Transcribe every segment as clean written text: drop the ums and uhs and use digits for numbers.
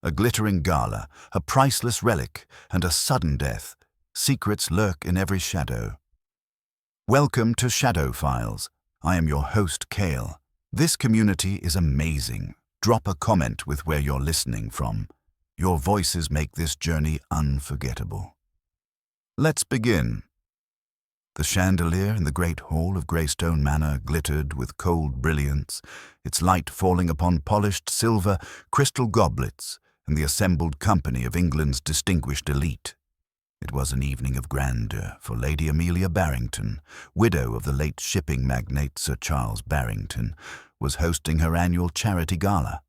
A glittering gala, a priceless relic, and a sudden death. Secrets lurk in every shadow. Welcome to Shadow Files. I am your host, Kale. This community is amazing. Drop a comment with where you're listening from. Your voices make this journey unforgettable. Let's begin. The chandelier in the great hall of Greystone Manor glittered with cold brilliance, its light falling upon polished silver crystal goblets and the assembled company of England's distinguished elite. It was an evening of grandeur, for Lady Amelia Barrington, widow of the late shipping magnate Sir Charles Barrington, was hosting her annual charity gala.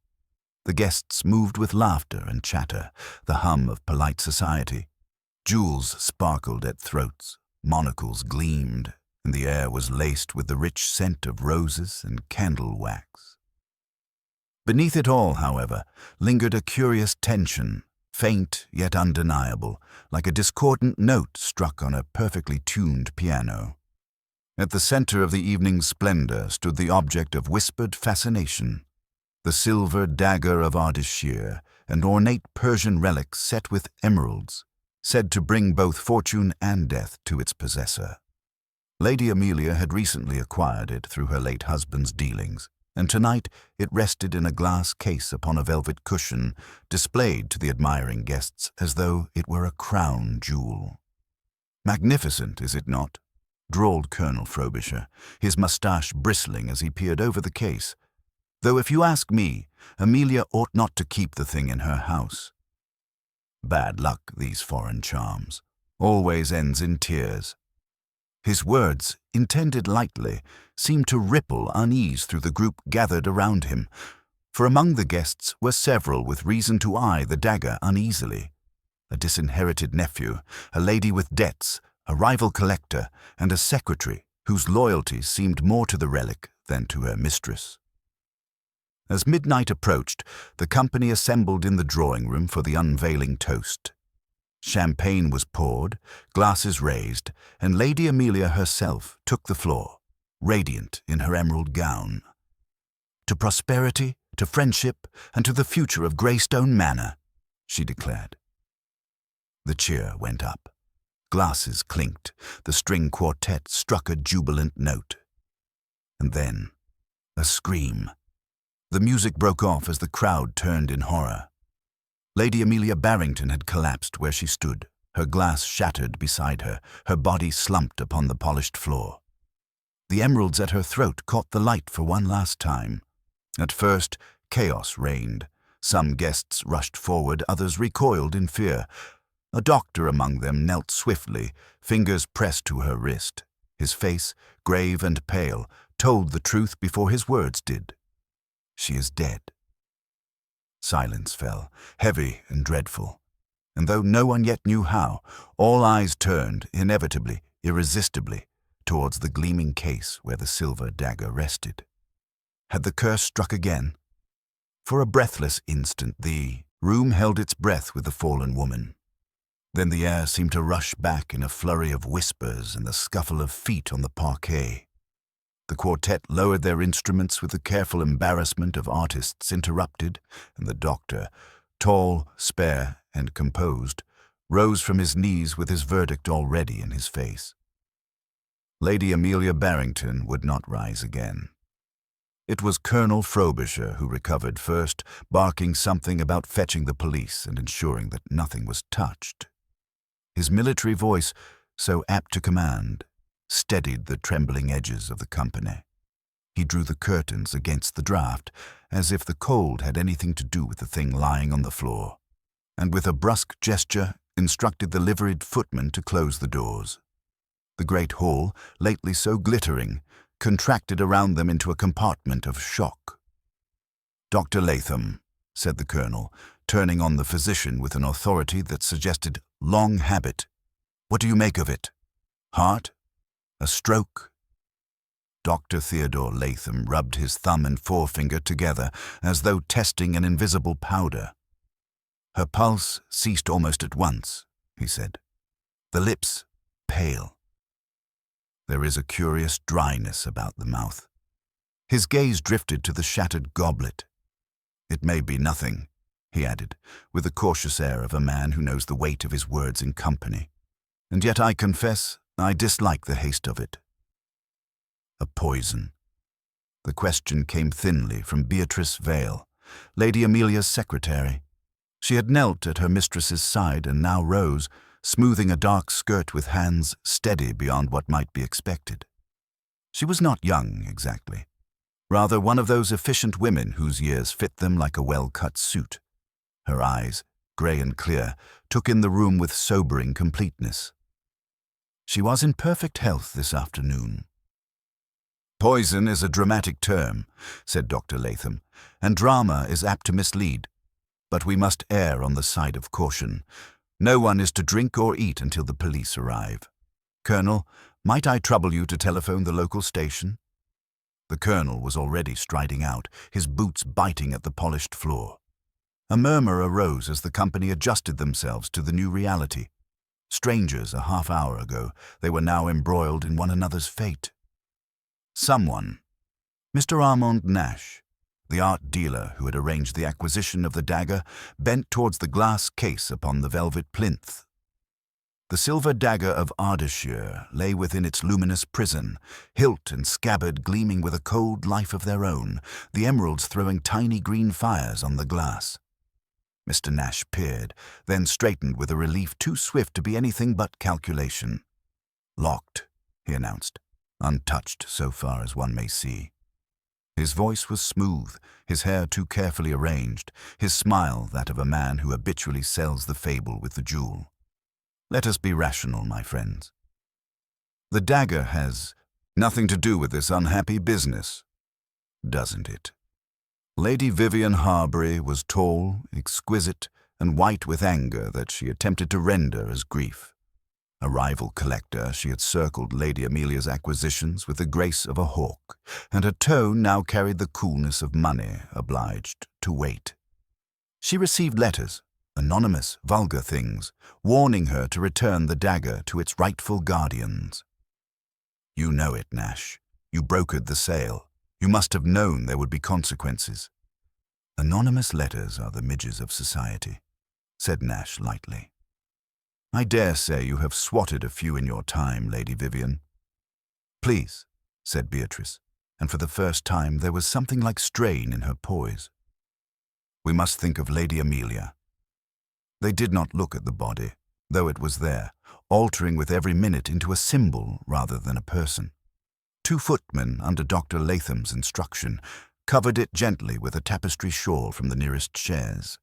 The guests moved with laughter and chatter, the hum of polite society. Jewels sparkled at throats, monocles gleamed, and the air was laced with the rich scent of roses and candle wax. Beneath it all, however, lingered a curious tension, faint yet undeniable, like a discordant note struck on a perfectly tuned piano. At the center of the evening's splendor stood the object of whispered fascination, the silver dagger of Ardeshir, an ornate Persian relic set with emeralds, said to bring both fortune and death to its possessor. Lady Amelia had recently acquired it through her late husband's dealings, and tonight it rested in a glass case upon a velvet cushion, displayed to the admiring guests as though it were a crown jewel. "Magnificent, is it not?" drawled Colonel Frobisher, his moustache bristling as he peered over the case. "Though if you ask me, Amelia ought not to keep the thing in her house. Bad luck, these foreign charms. Always ends in tears." His words, intended lightly, seemed to ripple unease through the group gathered around him, for among the guests were several with reason to eye the dagger uneasily. A disinherited nephew, a lady with debts, a rival collector, and a secretary whose loyalty seemed more to the relic than to her mistress. As midnight approached, the company assembled in the drawing-room for the unveiling toast. Champagne was poured, glasses raised, and Lady Amelia herself took the floor, radiant in her emerald gown. "To prosperity, to friendship, and to the future of Greystone Manor," she declared. The cheer went up. Glasses clinked, the string quartet struck a jubilant note. And then, a scream. The music broke off as the crowd turned in horror. Lady Amelia Barrington had collapsed where she stood, her glass shattered beside her, her body slumped upon the polished floor. The emeralds at her throat caught the light for one last time. At first, chaos reigned. Some guests rushed forward, others recoiled in fear. A doctor among them knelt swiftly, fingers pressed to her wrist. His face, grave and pale, told the truth before his words did. "She is dead." Silence fell, heavy and dreadful, and though no one yet knew how, all eyes turned, inevitably, irresistibly, towards the gleaming case where the silver dagger rested. Had the curse struck again? For a breathless instant, the room held its breath with the fallen woman. Then the air seemed to rush back in a flurry of whispers and the scuffle of feet on the parquet. The quartet lowered their instruments with the careful embarrassment of artists interrupted, and the doctor, tall, spare, and composed, rose from his knees with his verdict already in his face. Lady Amelia Barrington would not rise again. It was Colonel Frobisher who recovered first, barking something about fetching the police and ensuring that nothing was touched. His military voice, so apt to command, steadied the trembling edges of the company. He drew the curtains against the draught, as if the cold had anything to do with the thing lying on the floor, and with a brusque gesture instructed the liveried footman to close the doors. The great hall, lately so glittering, contracted around them into a compartment of shock. "Dr. Latham," said the colonel, turning on the physician with an authority that suggested long habit, "what do you make of it? Heart? A stroke?" Dr. Theodore Latham rubbed his thumb and forefinger together as though testing an invisible powder. "Her pulse ceased almost at once," he said. "The lips pale. There is a curious dryness about the mouth." His gaze drifted to the shattered goblet. "It may be nothing, he added, with the cautious air of a man who knows the weight of his words in company. "And yet I confess I dislike the haste of it." "A poison?" The question came thinly from Beatrice Vale, Lady Amelia's secretary. She had knelt at her mistress's side and now rose, smoothing a dark skirt with hands steady beyond what might be expected. She was not young, exactly. Rather one of those efficient women whose years fit them like a well-cut suit. Her eyes, grey and clear, took in the room with sobering completeness. She was in perfect health this afternoon. "Poison is a dramatic term," said Dr. Latham, "and drama is apt to mislead. But we must err on the side of caution. No one is to drink or eat until the police arrive. Colonel, might I trouble you to telephone the local station?" The colonel was already striding out, his boots biting at the polished floor. A murmur arose as the company adjusted themselves to the new reality. Strangers a half-hour ago, they were now embroiled in one another's fate. Someone, Mr. Armand Nash, the art dealer who had arranged the acquisition of the dagger, bent towards the glass case upon the velvet plinth. The silver dagger of Ardeshire lay within its luminous prison, hilt and scabbard gleaming with a cold life of their own, the emeralds throwing tiny green fires on the glass. Mr. Nash peered, then straightened with a relief too swift to be anything but calculation. "Locked," he announced, "untouched so far as one may see." His voice was smooth, his hair too carefully arranged, his smile that of a man who habitually sells the fable with the jewel. "Let us be rational, my friends. The dagger has nothing to do with this unhappy business, doesn't it?" Lady Vivian Harbury was tall, exquisite, and white with anger that she attempted to render as grief. A rival collector, she had circled Lady Amelia's acquisitions with the grace of a hawk, and her tone now carried the coolness of money obliged to wait. She received letters, anonymous, vulgar things, warning her to return the dagger to its rightful guardians. "You know it, Nash. You brokered the sale. You must have known there would be consequences." "Anonymous letters are the midges of society," said Nash lightly. "I dare say you have swatted a few in your time, Lady Vivian." "Please," said Beatrice, and for the first time there was something like strain in her poise. "We must think of Lady Amelia." They did not look at the body, though it was there, altering with every minute into a symbol rather than a person. 2 footmen, under Dr. Latham's instruction, covered it gently with a tapestry shawl from the nearest chaise.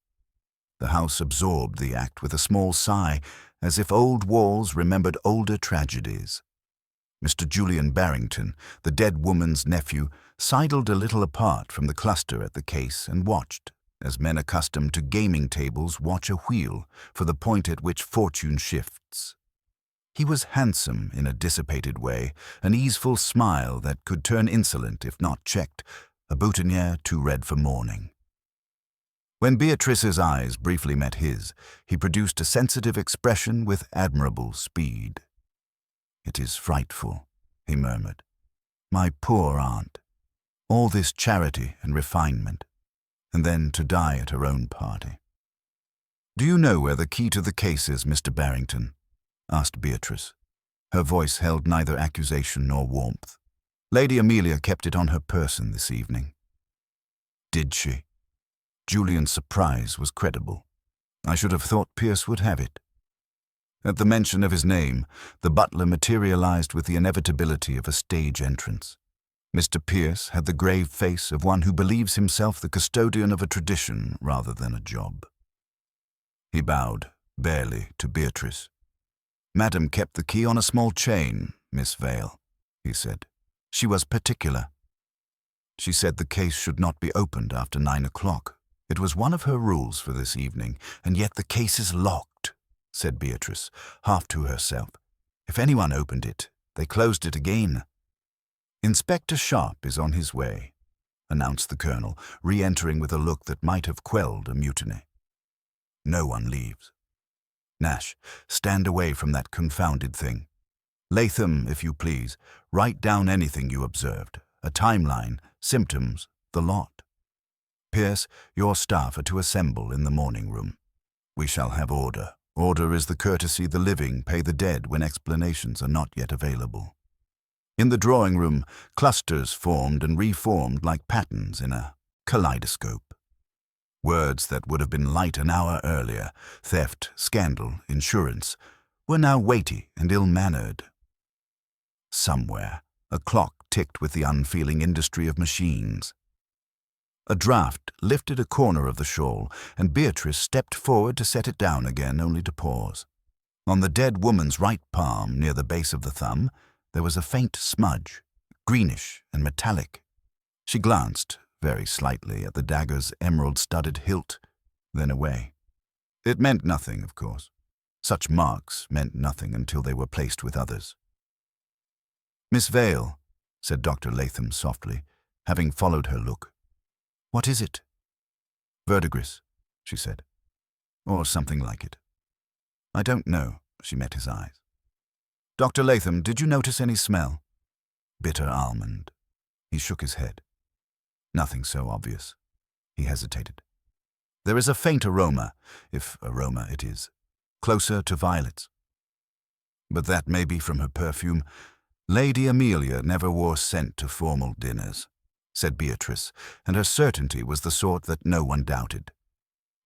The house absorbed the act with a small sigh, as if old walls remembered older tragedies. Mr. Julian Barrington, the dead woman's nephew, sidled a little apart from the cluster at the case and watched, as men accustomed to gaming tables watch a wheel for the point at which fortune shifts. He was handsome in a dissipated way, an easeful smile that could turn insolent if not checked, a boutonniere too red for mourning. When Beatrice's eyes briefly met his, he produced a sensitive expression with admirable speed. "It is frightful," he murmured. "My poor aunt. All this charity and refinement, and then to die at her own party." "Do you know where the key to the case is, Mr. Barrington?" asked Beatrice. Her voice held neither accusation nor warmth. Lady Amelia kept it on her person this evening. "Did she?" Julian's surprise was credible. "I should have thought Pierce would have it." At the mention of his name, the butler materialized with the inevitability of a stage entrance. Mr. Pierce had the grave face of one who believes himself the custodian of a tradition rather than a job. He bowed, barely, to Beatrice. "Madam kept the key on a small chain, Miss Vale," he said. "She was particular. She said the case should not be opened after 9 o'clock. It was one of her rules for this evening, and yet the case is locked," said Beatrice, half to herself. "If anyone opened it, they closed it again." "Inspector Sharp is on his way," announced the colonel, re-entering with a look that might have quelled a mutiny. "No one leaves. Nash, stand away from that confounded thing. Latham, if you please, write down anything you observed, a timeline, symptoms, the lot." Pierce, your staff are to assemble in the morning room. We shall have order. Order is the courtesy the living pay the dead when explanations are not yet available. In the drawing room, clusters formed and reformed like patterns in a kaleidoscope. Words that would have been light an hour earlier, theft, scandal, insurance, were now weighty and ill-mannered. Somewhere, a clock ticked with the unfeeling industry of machines. A draught lifted a corner of the shawl, and Beatrice stepped forward to set it down again, only to pause. On the dead woman's right palm, near the base of the thumb, there was a faint smudge, greenish and metallic. She glanced, very slightly, at the dagger's emerald-studded hilt, then away. It meant nothing, of course. Such marks meant nothing until they were placed with others. "Miss Vale," said Dr. Latham softly, having followed her look. "What is it?" "Verdigris," she said. "Or something like it." "I don't know," she met his eyes. "Dr. Latham, did you notice any smell?" "Bitter almond." He shook his head. "Nothing so obvious." He hesitated. "There is a faint aroma, if aroma it is, closer to violets. But that may be from her perfume. Lady Amelia never wore scent to formal dinners," said Beatrice, and her certainty was the sort that no one doubted.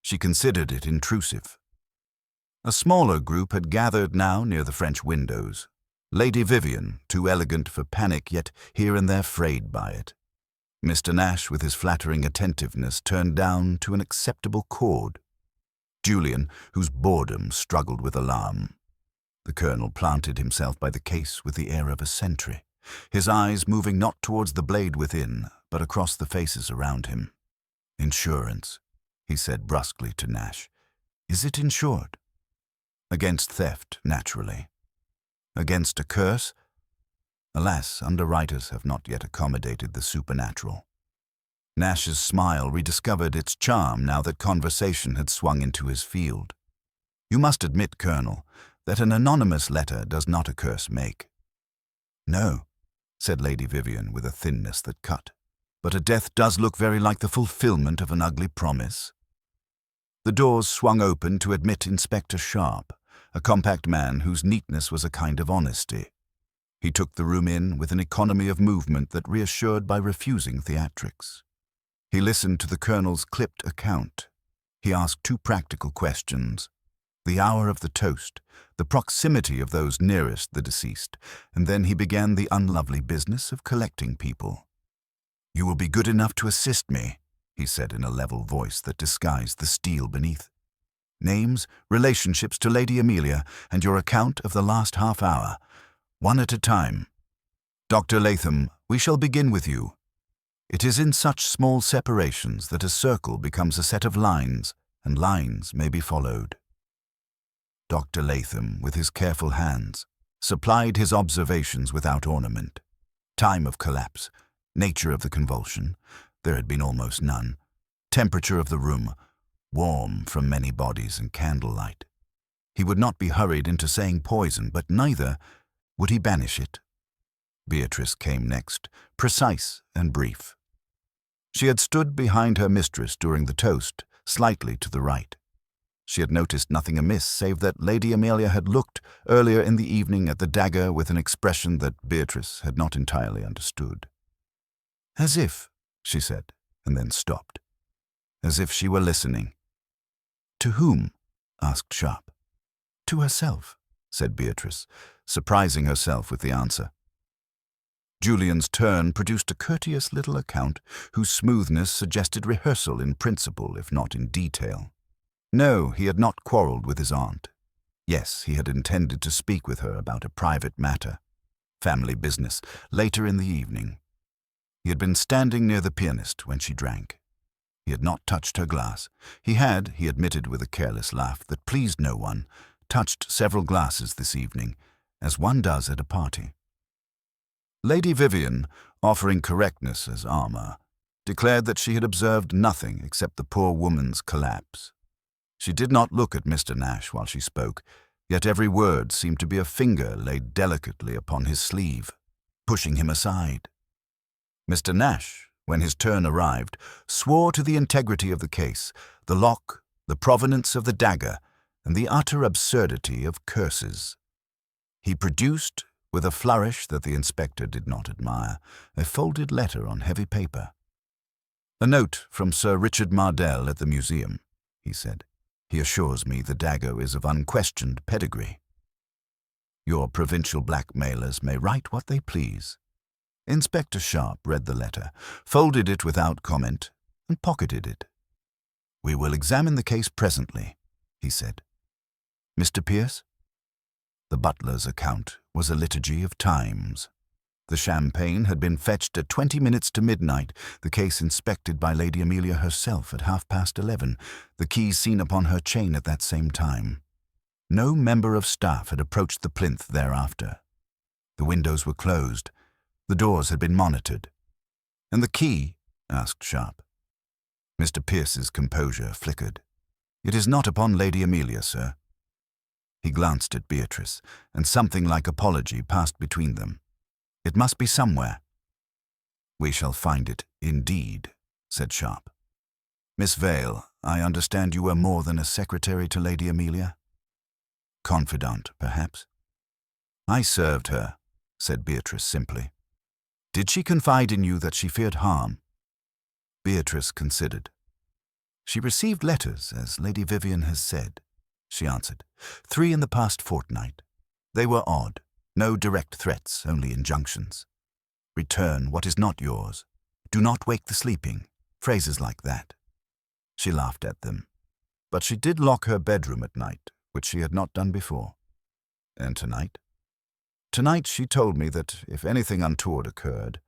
She considered it intrusive. A smaller group had gathered now near the French windows. Lady Vivian, too elegant for panic, yet here and there frayed by it. Mr. Nash, with his flattering attentiveness, turned down to an acceptable chord. Julian, whose boredom struggled with alarm. The colonel planted himself by the case with the air of a sentry, his eyes moving not towards the blade within, but across the faces around him. "Insurance," he said brusquely to Nash. "Is it insured?" "Against theft, naturally. Against a curse? Alas, underwriters have not yet accommodated the supernatural." Nash's smile rediscovered its charm now that conversation had swung into his field. "You must admit, Colonel, that an anonymous letter does not a curse make." "No," said Lady Vivian with a thinness that cut. "But a death does look very like the fulfillment of an ugly promise." The doors swung open to admit Inspector Sharp, a compact man whose neatness was a kind of honesty. He took the room in with an economy of movement that reassured by refusing theatrics. He listened to the colonel's clipped account. He asked two practical questions: the hour of the toast, the proximity of those nearest the deceased, and then he began the unlovely business of collecting people. "You will be good enough to assist me," he said in a level voice that disguised the steel beneath. "Names, relationships to Lady Amelia, and your account of the last half hour, one at a time. Dr. Latham, we shall begin with you. It is in such small separations that a circle becomes a set of lines, and lines may be followed." Dr. Latham, with his careful hands, supplied his observations without ornament. Time of collapse, nature of the convulsion, there had been almost none. Temperature of the room, warm from many bodies and candlelight. He would not be hurried into saying poison, but neither would he banish it. Beatrice came next, precise and brief. She had stood behind her mistress during the toast, slightly to the right. She had noticed nothing amiss save that Lady Amelia had looked earlier in the evening at the dagger with an expression that Beatrice had not entirely understood. "As if," she said, and then stopped. As if she were listening. "To whom?" asked Sharp. "To herself," said Beatrice, surprising herself with the answer. Julian's turn produced a courteous little account whose smoothness suggested rehearsal in principle, if not in detail. No, he had not quarrelled with his aunt. Yes, he had intended to speak with her about a private matter, family business, later in the evening. He had been standing near the pianist when she drank. He had not touched her glass. He had, he admitted with a careless laugh that pleased no one, touched several glasses this evening, as one does at a party. Lady Vivian, offering correctness as armour, declared that she had observed nothing except the poor woman's collapse. She did not look at Mr. Nash while she spoke, yet every word seemed to be a finger laid delicately upon his sleeve, pushing him aside. Mr. Nash, when his turn arrived, swore to the integrity of the case, the lock, the provenance of the dagger, and the utter absurdity of curses. He produced, with a flourish that the inspector did not admire, a folded letter on heavy paper. "A note from Sir Richard Mardell at the museum," he said. "He assures me the dagger is of unquestioned pedigree. Your provincial blackmailers may write what they please." Inspector Sharp read the letter, folded it without comment, and pocketed it. "We will examine the case presently," he said. "Mr. Pierce?" The butler's account was a liturgy of times. The champagne had been fetched at 20 minutes to midnight, the case inspected by Lady Amelia herself at 11:30, the keys seen upon her chain at that same time. No member of staff had approached the plinth thereafter. The windows were closed. The doors had been monitored. "And the key?" asked Sharp. Mr. Pierce's composure flickered. "It is not upon Lady Amelia, sir." He glanced at Beatrice, and something like apology passed between them. "It must be somewhere." "We shall find it, indeed," said Sharp. "Miss Vale, I understand you were more than a secretary to Lady Amelia?" "Confidant, perhaps." "I served her," said Beatrice simply. "Did she confide in you that she feared harm?" Beatrice considered. "She received letters, as Lady Vivian has said," she answered. "3 in the past fortnight. They were odd. No direct threats, only injunctions. Return what is not yours. Do not wake the sleeping. Phrases like that." She laughed at them. But she did lock her bedroom at night, which she had not done before. "And tonight?" "Tonight she told me that if anything untoward occurred,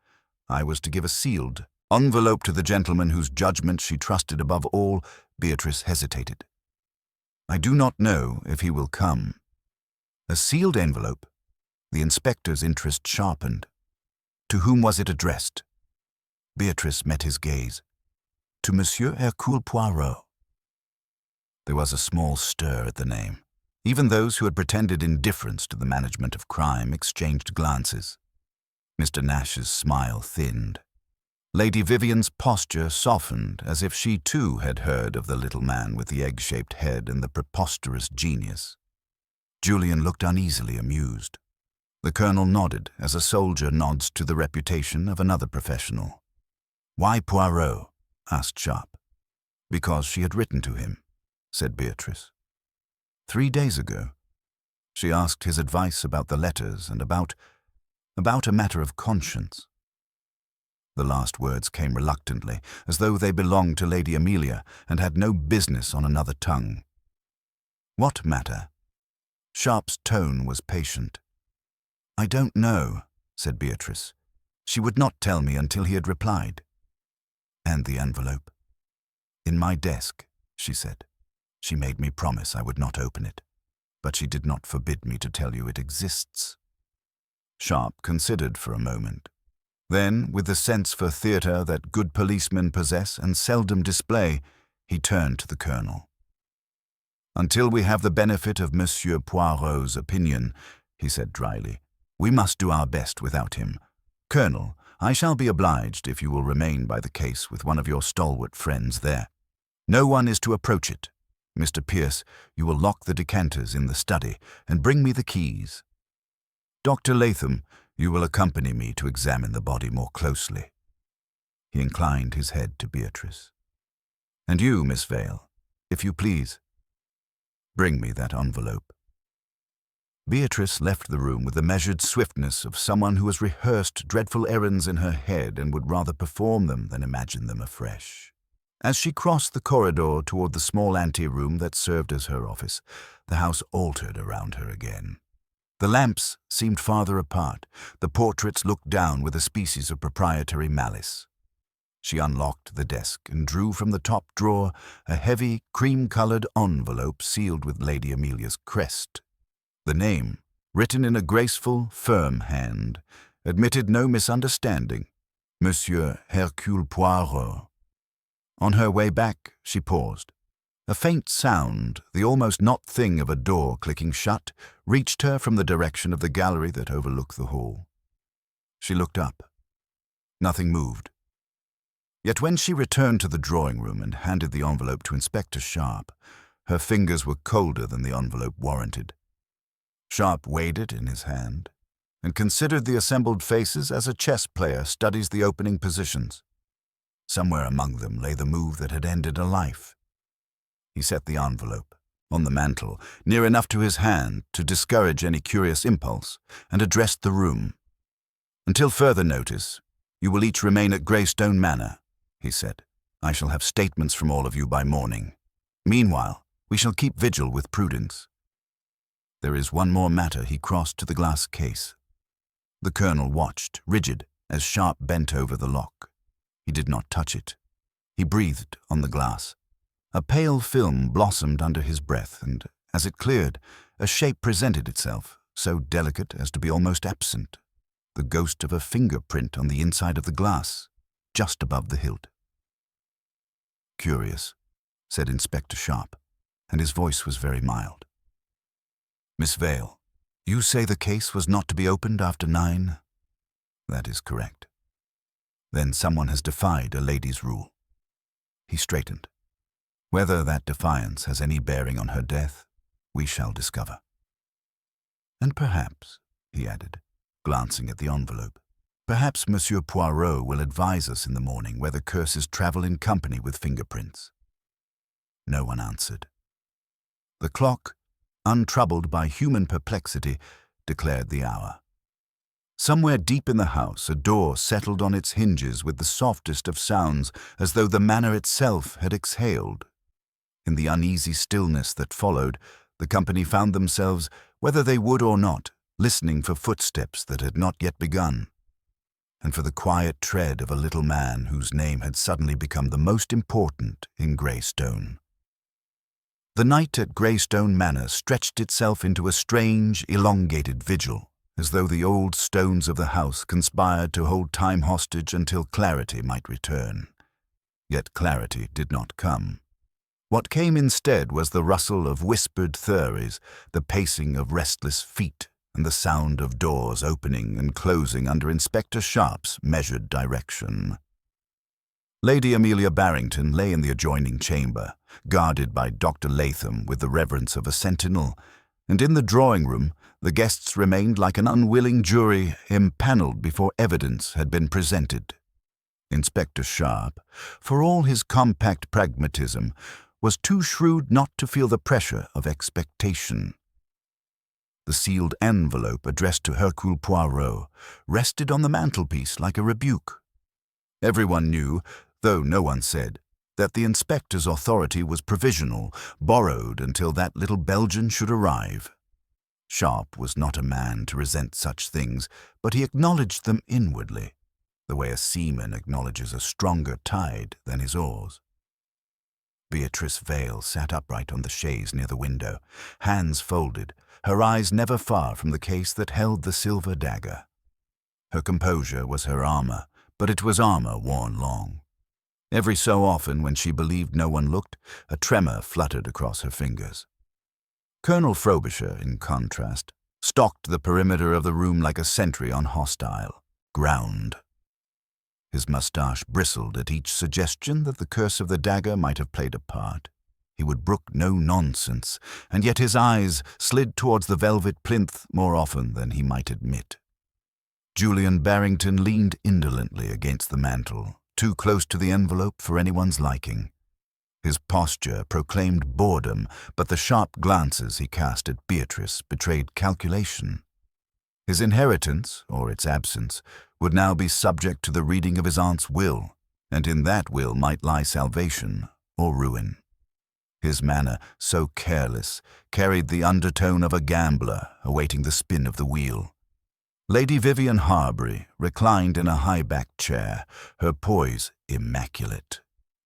I was to give a sealed envelope to the gentleman whose judgment she trusted above all." Beatrice hesitated. "I do not know if he will come." "A sealed envelope?" The inspector's interest sharpened. "To whom was it addressed?" Beatrice met his gaze. "To Monsieur Hercule Poirot." There was a small stir at the name. Even those who had pretended indifference to the management of crime exchanged glances. Mr. Nash's smile thinned. Lady Vivian's posture softened, as if she too had heard of the little man with the egg-shaped head and the preposterous genius. Julian looked uneasily amused. The colonel nodded, as a soldier nods to the reputation of another professional. "Why Poirot?" asked Sharp. "Because she had written to him," said Beatrice. 3 days ago. She asked his advice about the letters and about a matter of conscience. The last words came reluctantly, as though they belonged to Lady Amelia and had no business on another tongue. "What matter?" Sharp's tone was patient. "I don't know," said Beatrice. "She would not tell me until he had replied." "And the envelope?" "In my desk," she said. "She made me promise I would not open it, but she did not forbid me to tell you it exists." Sharp considered for a moment. Then, with the sense for theatre that good policemen possess and seldom display, he turned to the colonel. "Until we have the benefit of Monsieur Poirot's opinion," he said dryly, "we must do our best without him. Colonel, I shall be obliged if you will remain by the case with one of your stalwart friends there. No one is to approach it. Mr. Pierce, you will lock the decanters in the study and bring me the keys. Dr. Latham, you will accompany me to examine the body more closely." He inclined his head to Beatrice. "And you, Miss Vale, if you please, bring me that envelope." Beatrice left the room with the measured swiftness of someone who has rehearsed dreadful errands in her head and would rather perform them than imagine them afresh. As she crossed the corridor toward the small ante-room that served as her office, the house altered around her again. The lamps seemed farther apart, the portraits looked down with a species of proprietary malice. She unlocked the desk and drew from the top drawer a heavy, cream-colored envelope sealed with Lady Amelia's crest. The name, written in a graceful, firm hand, admitted no misunderstanding: Monsieur Hercule Poirot. On her way back, she paused. A faint sound, the almost not thing of a door clicking shut, reached her from the direction of the gallery that overlooked the hall. She looked up. Nothing moved. Yet when she returned to the drawing room and handed the envelope to Inspector Sharp, her fingers were colder than the envelope warranted. Sharp weighed it in his hand and considered the assembled faces as a chess player studies the opening positions. Somewhere among them lay the move that had ended a life. He set the envelope on the mantel, near enough to his hand to discourage any curious impulse, and addressed the room. "Until further notice, you will each remain at Greystone Manor," he said. "I shall have statements from all of you by morning. Meanwhile, we shall keep vigil with prudence. There is one more matter." He crossed to the glass case. The colonel watched, rigid, as Sharp bent over the lock. He did not touch it. He breathed on the glass. A pale film blossomed under his breath, and, as it cleared, a shape presented itself, so delicate as to be almost absent, the ghost of a fingerprint on the inside of the glass, just above the hilt. "Curious," said Inspector Sharp, and his voice was very mild. "Miss Vale, you say the case was not to be opened after 9? That is correct. Then someone has defied a lady's rule." He straightened. "Whether that defiance has any bearing on her death, we shall discover. And perhaps," he added, glancing at the envelope, "perhaps Monsieur Poirot will advise us in the morning whether curses travel in company with fingerprints." No one answered. The clock, untroubled by human perplexity, declared the hour. Somewhere deep in the house, a door settled on its hinges with the softest of sounds, as though the manor itself had exhaled. In the uneasy stillness that followed, the company found themselves, whether they would or not, listening for footsteps that had not yet begun, and for the quiet tread of a little man whose name had suddenly become the most important in Greystone. The night at Greystone Manor stretched itself into a strange, elongated vigil, as though the old stones of the house conspired to hold time hostage until clarity might return. Yet clarity did not come. What came instead was the rustle of whispered theories, the pacing of restless feet, and the sound of doors opening and closing under Inspector Sharp's measured direction. Lady Amelia Barrington lay in the adjoining chamber, guarded by Dr. Latham with the reverence of a sentinel, and in the drawing-room the guests remained like an unwilling jury empaneled before evidence had been presented. Inspector Sharp, for all his compact pragmatism, was too shrewd not to feel the pressure of expectation. The sealed envelope addressed to Hercule Poirot rested on the mantelpiece like a rebuke. Everyone knew, though no one said, that the inspector's authority was provisional, borrowed until that little Belgian should arrive. Sharp was not a man to resent such things, but he acknowledged them inwardly, the way a seaman acknowledges a stronger tide than his oars. Beatrice Vale sat upright on the chaise near the window, hands folded, her eyes never far from the case that held the silver dagger. Her composure was her armor, but it was armor worn long. Every so often, when she believed no one looked, a tremor fluttered across her fingers. Colonel Frobisher, in contrast, stalked the perimeter of the room like a sentry on hostile ground. His mustache bristled at each suggestion that the curse of the dagger might have played a part. He would brook no nonsense, and yet his eyes slid towards the velvet plinth more often than he might admit. Julian Barrington leaned indolently against the mantel, too close to the envelope for anyone's liking. His posture proclaimed boredom, but the sharp glances he cast at Beatrice betrayed calculation. His inheritance, or its absence, would now be subject to the reading of his aunt's will, and in that will might lie salvation or ruin. His manner, so careless, carried the undertone of a gambler awaiting the spin of the wheel. Lady Vivian Harbury reclined in a high-backed chair, her poise immaculate.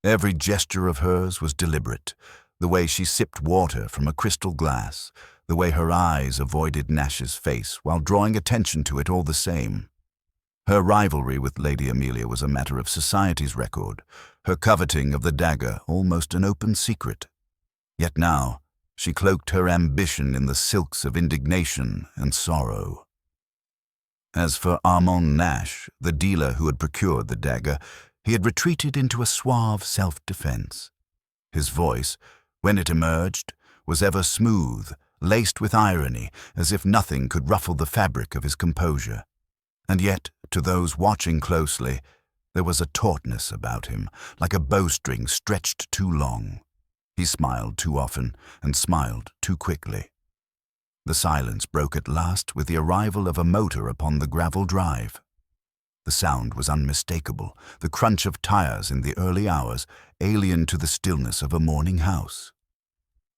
Every gesture of hers was deliberate, the way she sipped water from a crystal glass, the way her eyes avoided Nash's face while drawing attention to it all the same. Her rivalry with Lady Amelia was a matter of society's record, her coveting of the dagger almost an open secret. Yet now she cloaked her ambition in the silks of indignation and sorrow. As for Armand Nash, the dealer who had procured the dagger, He had retreated into a suave self-defense. His voice, when it emerged, was ever smooth, laced with irony, as if nothing could ruffle the fabric of his composure. And yet, to those watching closely, there was a tautness about him, like a bowstring stretched too long. He smiled too often and smiled too quickly. The silence broke at last with the arrival of a motor upon the gravel drive. The sound was unmistakable, the crunch of tires in the early hours, alien to the stillness of a morning house.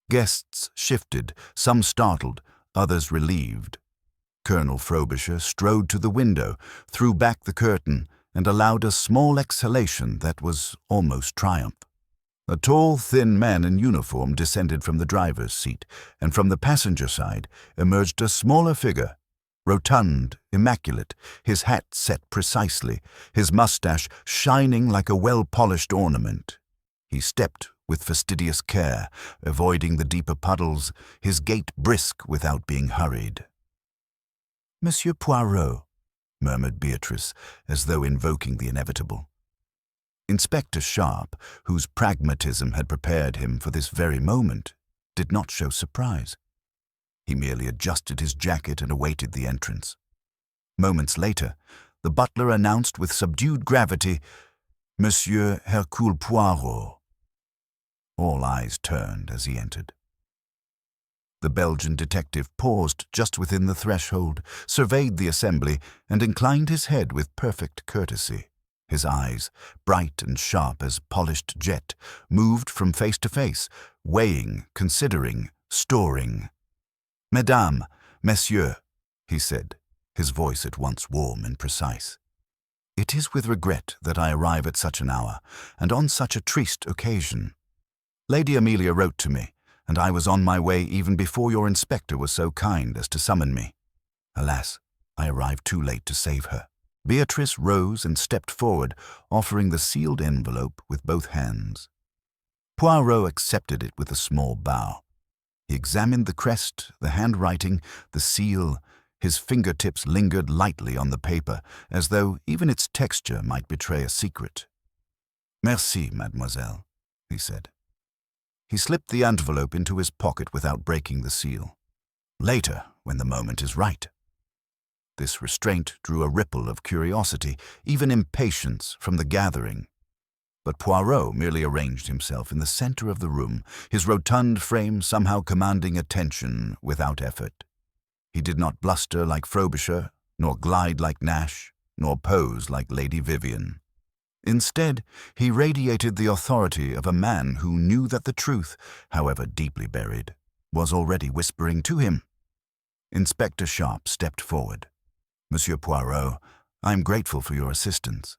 Guests shifted, some startled, others relieved. Colonel Frobisher strode to the window, threw back the curtain, and allowed a small exhalation that was almost triumph. A tall, thin man in uniform descended from the driver's seat, and from the passenger side emerged a smaller figure, rotund, immaculate, his hat set precisely, his mustache shining like a well-polished ornament. He stepped with fastidious care, avoiding the deeper puddles, his gait brisk without being hurried. "Monsieur Poirot," murmured Beatrice, as though invoking the inevitable. Inspector Sharp, whose pragmatism had prepared him for this very moment, did not show surprise. He merely adjusted his jacket and awaited the entrance. Moments later, the butler announced with subdued gravity, "Monsieur Hercule Poirot." All eyes turned as he entered. The Belgian detective paused just within the threshold, surveyed the assembly, and inclined his head with perfect courtesy. His eyes, bright and sharp as polished jet, moved from face to face, weighing, considering, storing. "Mesdames, messieurs," he said, his voice at once warm and precise. "It is with regret that I arrive at such an hour, and on such a triste occasion. Lady Amelia wrote to me, and I was on my way even before your inspector was so kind as to summon me. Alas, I arrived too late to save her." Beatrice rose and stepped forward, offering the sealed envelope with both hands. Poirot accepted it with a small bow. He examined the crest, the handwriting, the seal. His fingertips lingered lightly on the paper, as though even its texture might betray a secret. "Merci, mademoiselle," he said. He slipped the envelope into his pocket without breaking the seal. "Later, when the moment is right." This restraint drew a ripple of curiosity, even impatience, from the gathering. But Poirot merely arranged himself in the center of the room, his rotund frame somehow commanding attention without effort. He did not bluster like Frobisher, nor glide like Nash, nor pose like Lady Vivian. Instead, he radiated the authority of a man who knew that the truth, however deeply buried, was already whispering to him. Inspector Sharp stepped forward. "Monsieur Poirot, I am grateful for your assistance."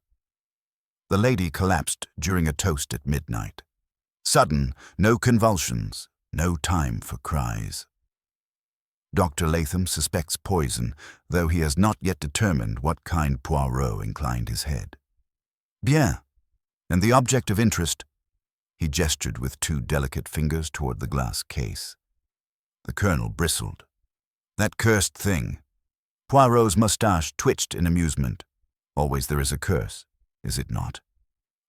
The lady collapsed during a toast at midnight. Sudden, no convulsions, no time for cries. Dr. Latham suspects poison, though he has not yet determined what kind Poirot inclined his head. "Bien. And the object of interest?" He gestured with two delicate fingers toward the glass case. The colonel bristled. "That cursed thing." Poirot's moustache twitched in amusement. "Always there is a curse, is it not?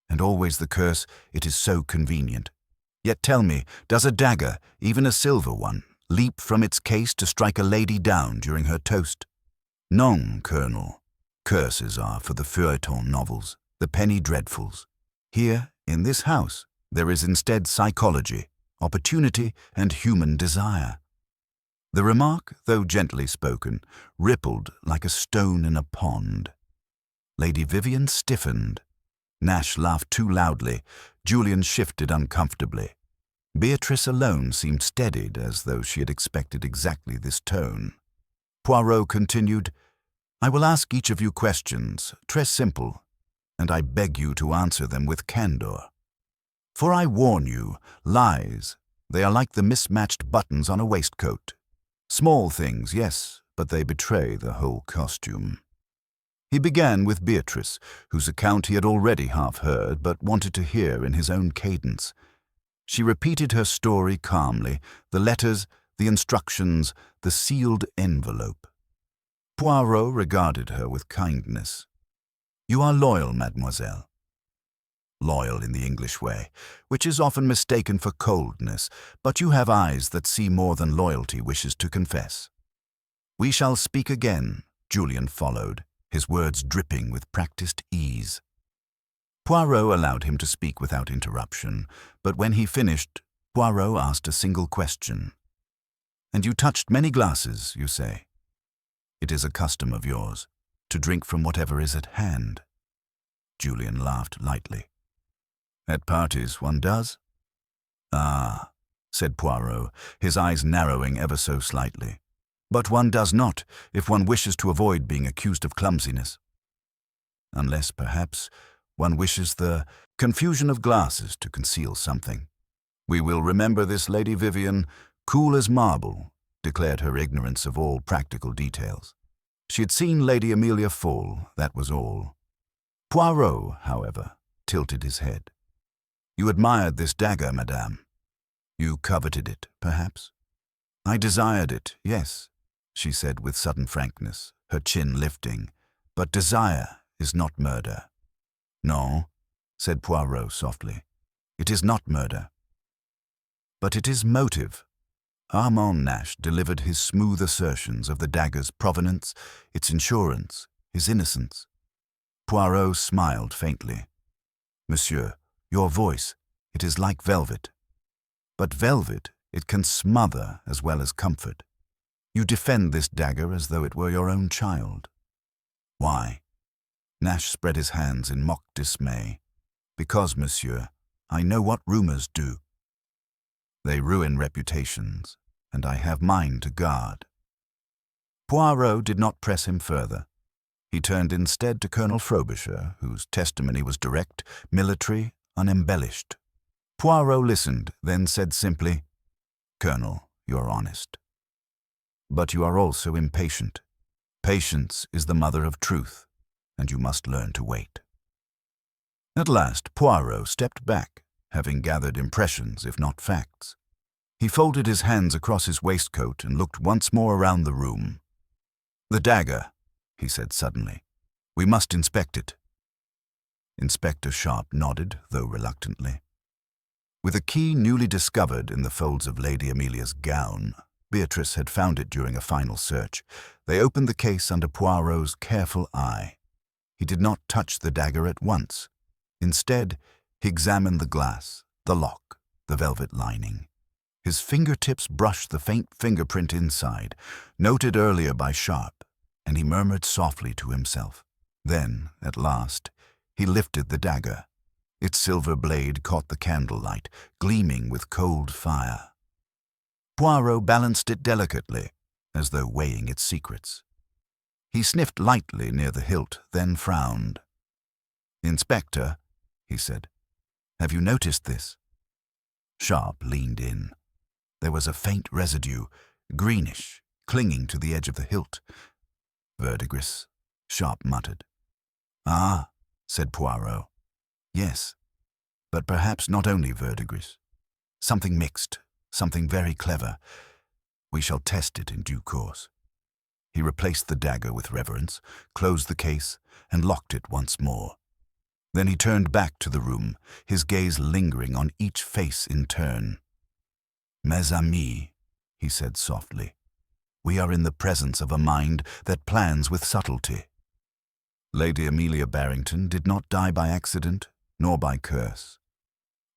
And always the curse, it is so convenient. Yet tell me, does a dagger, even a silver one, leap from its case to strike a lady down during her toast? Non, Colonel. Curses are for the feuilleton novels, the penny dreadfuls. Here, in this house, there is instead psychology, opportunity, and human desire." The remark, though gently spoken, rippled like a stone in a pond. Lady Vivian stiffened. Nash laughed too loudly. Julian shifted uncomfortably. Beatrice alone seemed steadied, as though she had expected exactly this tone. Poirot continued, "I will ask each of you questions, très simple, and I beg you to answer them with candor. For I warn you, lies, they are like the mismatched buttons on a waistcoat. Small things, yes, but they betray the whole costume." He began with Beatrice, whose account he had already half heard, but wanted to hear in his own cadence. She repeated her story calmly, the letters, the instructions, the sealed envelope. Poirot regarded her with kindness. "You are loyal, mademoiselle." loyal in the English way, which is often mistaken for coldness, but you have eyes that see more than loyalty wishes to confess. "We shall speak again," Julian followed, his words dripping with practiced ease. Poirot allowed him to speak without interruption, but when he finished, Poirot asked a single question. "And you touched many glasses, you say? It is a custom of yours, to drink from whatever is at hand." Julian laughed lightly. "At parties one does." "Ah," said Poirot, his eyes narrowing ever so slightly. "But one does not if one wishes to avoid being accused of clumsiness. Unless, perhaps, one wishes the confusion of glasses to conceal something. We will remember this Lady Vivian, cool as marble, declared her ignorance of all practical details. She had seen Lady Amelia fall, that was all." Poirot, however, tilted his head. "You admired this dagger, madame. You coveted it, perhaps?" "I desired it, yes," she said with sudden frankness, her chin lifting. "But desire is not murder." "No," said Poirot softly. "It is not murder. But it is motive." Armand Nash delivered his smooth assertions of the dagger's provenance, its insurance, his innocence. Poirot smiled faintly. "Monsieur, your voice, it is like velvet. But velvet, it can smother as well as comfort. You defend this dagger as though it were your own child." "Why?" Nash spread his hands in mock dismay. "Because, monsieur, I know what rumors do. They ruin reputations, and I have mine to guard." Poirot did not press him further. He turned instead to Colonel Frobisher, whose testimony was direct, military, unembellished. Poirot listened, then said simply, "Colonel, you are honest. But you are also impatient. Patience is the mother of truth, and you must learn to wait." At last Poirot stepped back, having gathered impressions, if not facts. He folded his hands across his waistcoat and looked once more around the room. "The dagger," he said suddenly. "We must inspect it." Inspector Sharp nodded, though reluctantly. With a key newly discovered in the folds of Lady Amelia's gown, Beatrice had found it during a final search. They opened the case under Poirot's careful eye. He did not touch the dagger at once. Instead, he examined the glass, the lock, the velvet lining. His fingertips brushed the faint fingerprint inside, noted earlier by Sharp, and he murmured softly to himself. Then, at last, he lifted the dagger. Its silver blade caught the candlelight, gleaming with cold fire. Poirot balanced it delicately, as though weighing its secrets. He sniffed lightly near the hilt, then frowned. "Inspector," he said, "have you noticed this?" Sharp leaned in. There was a faint residue, greenish, clinging to the edge of the hilt. "Verdigris," Sharp muttered. "Ah," said Poirot. "Yes, but perhaps not only verdigris. Something mixed, something very clever. We shall test it in due course." He replaced the dagger with reverence, closed the case, and locked it once more. Then he turned back to the room, his gaze lingering on each face in turn. "Mes amis," he said softly, "we are in the presence of a mind that plans with subtlety. Lady Amelia Barrington did not die by accident, nor by curse.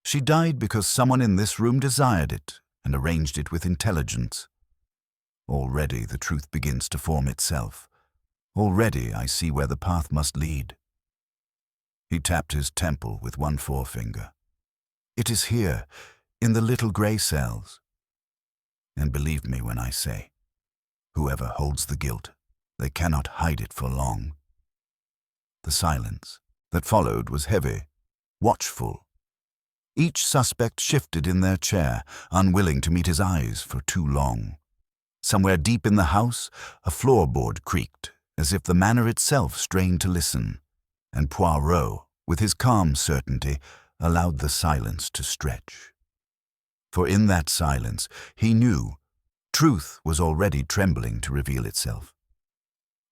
She died because someone in this room desired it and arranged it with intelligence. Already the truth begins to form itself. Already I see where the path must lead." He tapped his temple with one forefinger. "It is here, in the little grey cells. And believe me when I say, whoever holds the guilt, they cannot hide it for long." The silence that followed was heavy, watchful. Each suspect shifted in their chair, unwilling to meet his eyes for too long. Somewhere deep in the house, a floorboard creaked, as if the manor itself strained to listen, and Poirot, with his calm certainty, allowed the silence to stretch. For in that silence, he knew, truth was already trembling to reveal itself.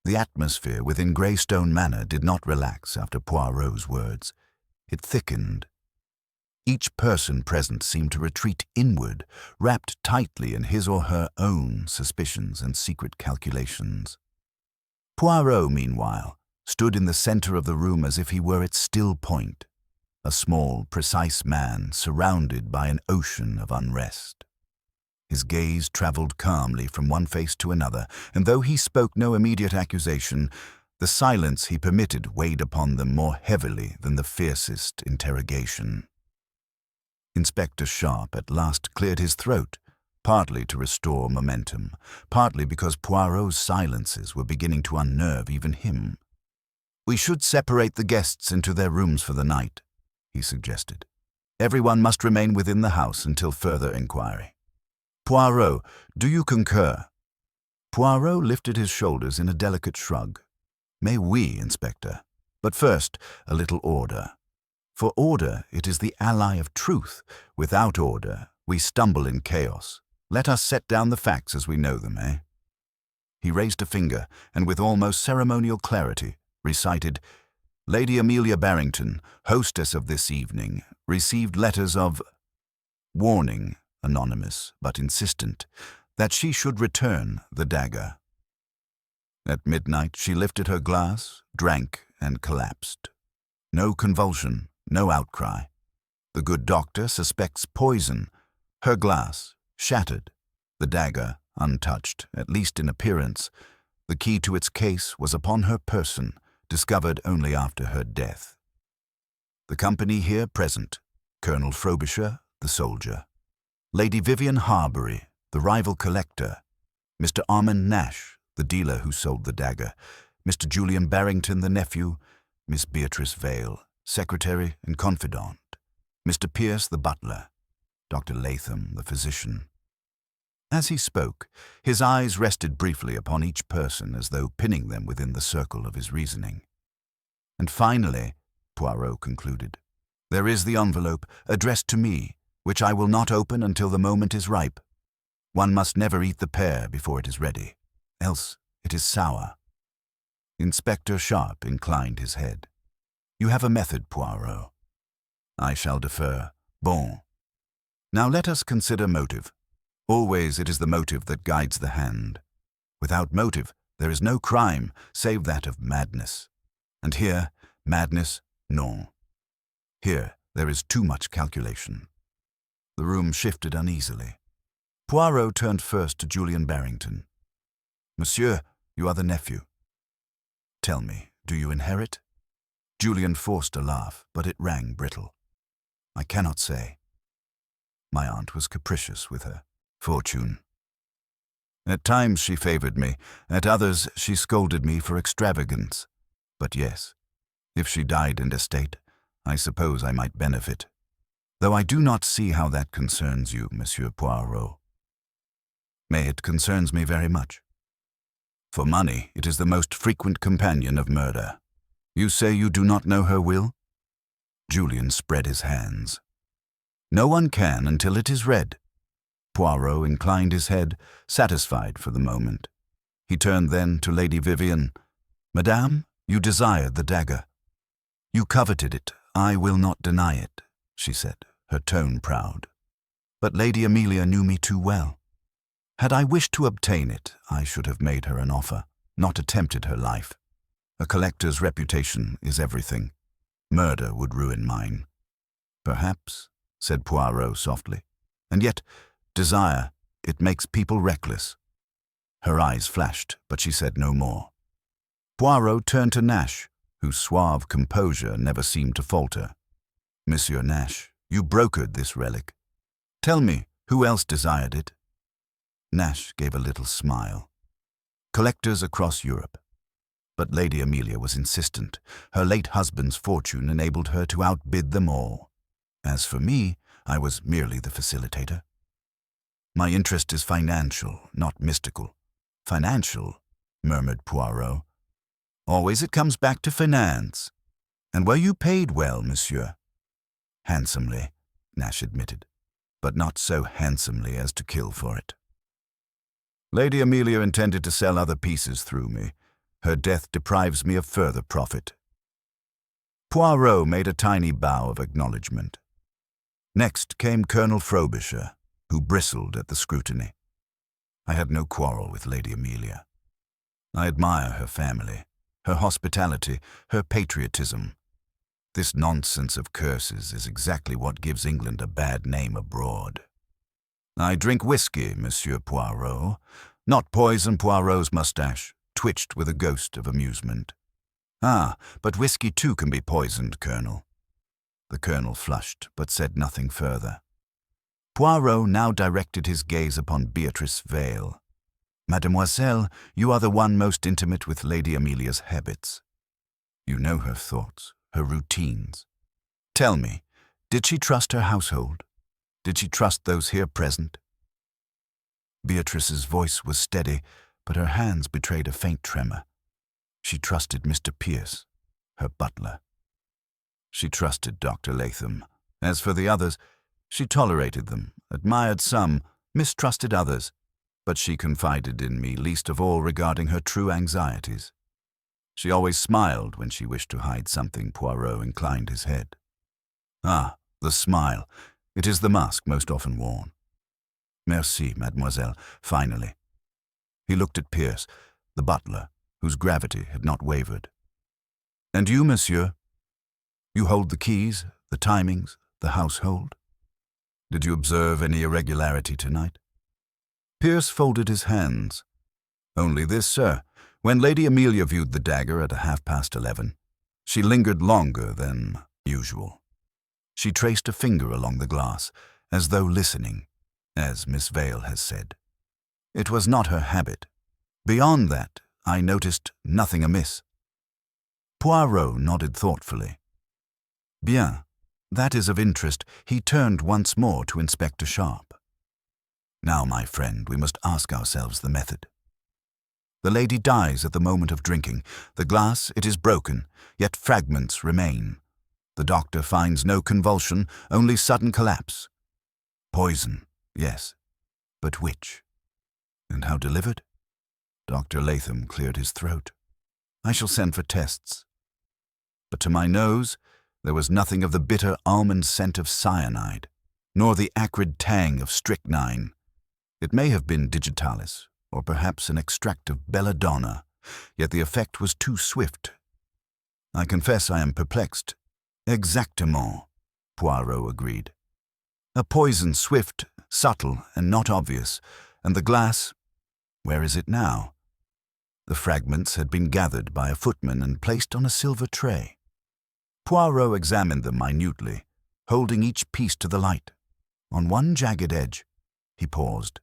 The atmosphere within Greystone Manor did not relax after Poirot's words. It thickened. Each person present seemed to retreat inward, wrapped tightly in his or her own suspicions and secret calculations. Poirot, meanwhile, stood in the center of the room as if he were its still point, a small, precise man surrounded by an ocean of unrest. His gaze traveled calmly from one face to another, and though he spoke no immediate accusation, the silence he permitted weighed upon them more heavily than the fiercest interrogation. Inspector Sharp at last cleared his throat, partly to restore momentum, partly because Poirot's silences were beginning to unnerve even him. "We should separate the guests into their rooms for the night," he suggested. "Everyone must remain within the house until further inquiry. Poirot, do you concur?" Poirot lifted his shoulders in a delicate shrug. "Mais oui, Inspector. But first, a little order. For order, it is the ally of truth. Without order, we stumble in chaos. Let us set down the facts as we know them, eh?" He raised a finger, and with almost ceremonial clarity, recited, "Lady Amelia Barrington, hostess of this evening, received letters of warning, anonymous but insistent, that she should return the dagger. At midnight she lifted her glass, drank, and collapsed. No convulsion, no outcry. The good doctor suspects poison. Her glass, shattered. The dagger, untouched, at least in appearance. The key to its case was upon her person, discovered only after her death. The company here present, Colonel Frobisher, the soldier, Lady Vivian Harbury, the rival collector, Mr. Armand Nash, the dealer who sold the dagger, Mr. Julian Barrington, the nephew, Miss Beatrice Vale, secretary and confidant, Mr. Pierce, the butler, Dr. Latham, the physician." As he spoke, his eyes rested briefly upon each person as though pinning them within the circle of his reasoning. "And finally," Poirot concluded, "there is the envelope addressed to me, which I will not open until the moment is ripe. One must never eat the pear before it is ready, else it is sour." Inspector Sharp inclined his head. "You have a method, Poirot." "I shall defer. Bon. Now let us consider motive. Always it is the motive that guides the hand. Without motive, there is no crime save that of madness. And here, madness, non. Here, there is too much calculation." The room shifted uneasily. Poirot turned first to Julian Barrington. "Monsieur, you are the nephew. Tell me, do you inherit?" Julian forced a laugh, but it rang brittle. "I cannot say. My aunt was capricious with her fortune. At times she favored me, at others she scolded me for extravagance. But yes, if she died in estate, I suppose I might benefit. Though I do not see how that concerns you, Monsieur Poirot." "May it concerns me very much. For money, it is the most frequent companion of murder. You say you do not know her will?" Julian spread his hands. "No one can until it is read." Poirot inclined his head, satisfied for the moment. He turned then to Lady Vivian. "Madame, you desired the dagger. You coveted it, I will not deny it," she said, her tone proud. "But Lady Amelia knew me too well. Had I wished to obtain it, I should have made her an offer, not attempted her life. A collector's reputation is everything. Murder would ruin mine." "Perhaps," said Poirot softly. "And yet, desire, it makes people reckless." Her eyes flashed, but she said no more. Poirot turned to Nash, whose suave composure never seemed to falter. "Monsieur Nash, you brokered this relic. Tell me, who else desired it?" Nash gave a little smile. "Collectors across Europe." But Lady Amelia was insistent. Her late husband's fortune enabled her to outbid them all. As for me, I was merely the facilitator. "My interest is financial, not mystical." "Financial?" murmured Poirot. "Always it comes back to finance. And were you paid well, monsieur?" "Handsomely," Nash admitted, "but not so handsomely as to kill for it. Lady Amelia intended to sell other pieces through me. Her death deprives me of further profit." Poirot made a tiny bow of acknowledgement. Next came Colonel Frobisher, who bristled at the scrutiny. I had no quarrel with Lady Amelia. I admire her family, her hospitality, her patriotism. This nonsense of curses is exactly what gives England a bad name abroad. I drink whiskey, Monsieur Poirot. Not poison. Poirot's mustache twitched with a ghost of amusement. Ah, but whiskey too can be poisoned, Colonel. The Colonel flushed, but said nothing further. Poirot now directed his gaze upon Beatrice Vale. Mademoiselle, you are the one most intimate with Lady Amelia's habits. You know her thoughts, her routines. Tell me, did she trust her household? Did she trust those here present? Beatrice's voice was steady, but her hands betrayed a faint tremor. She trusted Mr. Pierce, her butler. She trusted Dr. Latham. As for the others, she tolerated them, admired some, mistrusted others, but she confided in me least of all regarding her true anxieties. She always smiled when she wished to hide something. Poirot inclined his head. Ah, the smile. It is the mask most often worn. Merci, mademoiselle, finally. He looked at Pierce, the butler, whose gravity had not wavered. And you, monsieur? You hold the keys, the timings, the household? Did you observe any irregularity tonight? Pierce folded his hands. Only this, sir. When Lady Amelia viewed the dagger at 11:30, she lingered longer than usual. She traced a finger along the glass, as though listening, as Miss Vale has said. It was not her habit. Beyond that, I noticed nothing amiss. Poirot nodded thoughtfully. Bien, that is of interest. He turned once more to Inspector Sharp. Now, my friend, we must ask ourselves the method. The lady dies at the moment of drinking. The glass, it is broken, yet fragments remain. The doctor finds no convulsion, only sudden collapse. Poison, yes, but which? And how delivered? Dr. Latham cleared his throat. I shall send for tests. But to my nose, there was nothing of the bitter almond scent of cyanide, nor the acrid tang of strychnine. It may have been digitalis, or perhaps an extract of belladonna, yet the effect was too swift. I confess I am perplexed. Exactement, Poirot agreed. A poison swift, subtle, and not obvious, and the glass, where is it now? The fragments had been gathered by a footman and placed on a silver tray. Poirot examined them minutely, holding each piece to the light. On one jagged edge, he paused.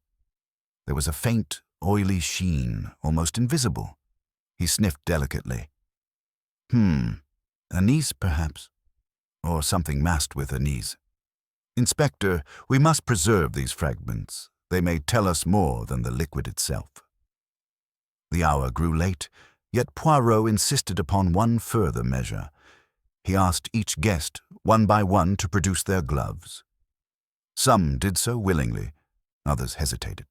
There was a faint, oily sheen, almost invisible. He sniffed delicately. Anise, perhaps, or something masked with anise. Inspector, we must preserve these fragments. They may tell us more than the liquid itself. The hour grew late, yet Poirot insisted upon one further measure. He asked each guest, one by one, to produce their gloves. Some did so willingly, others hesitated.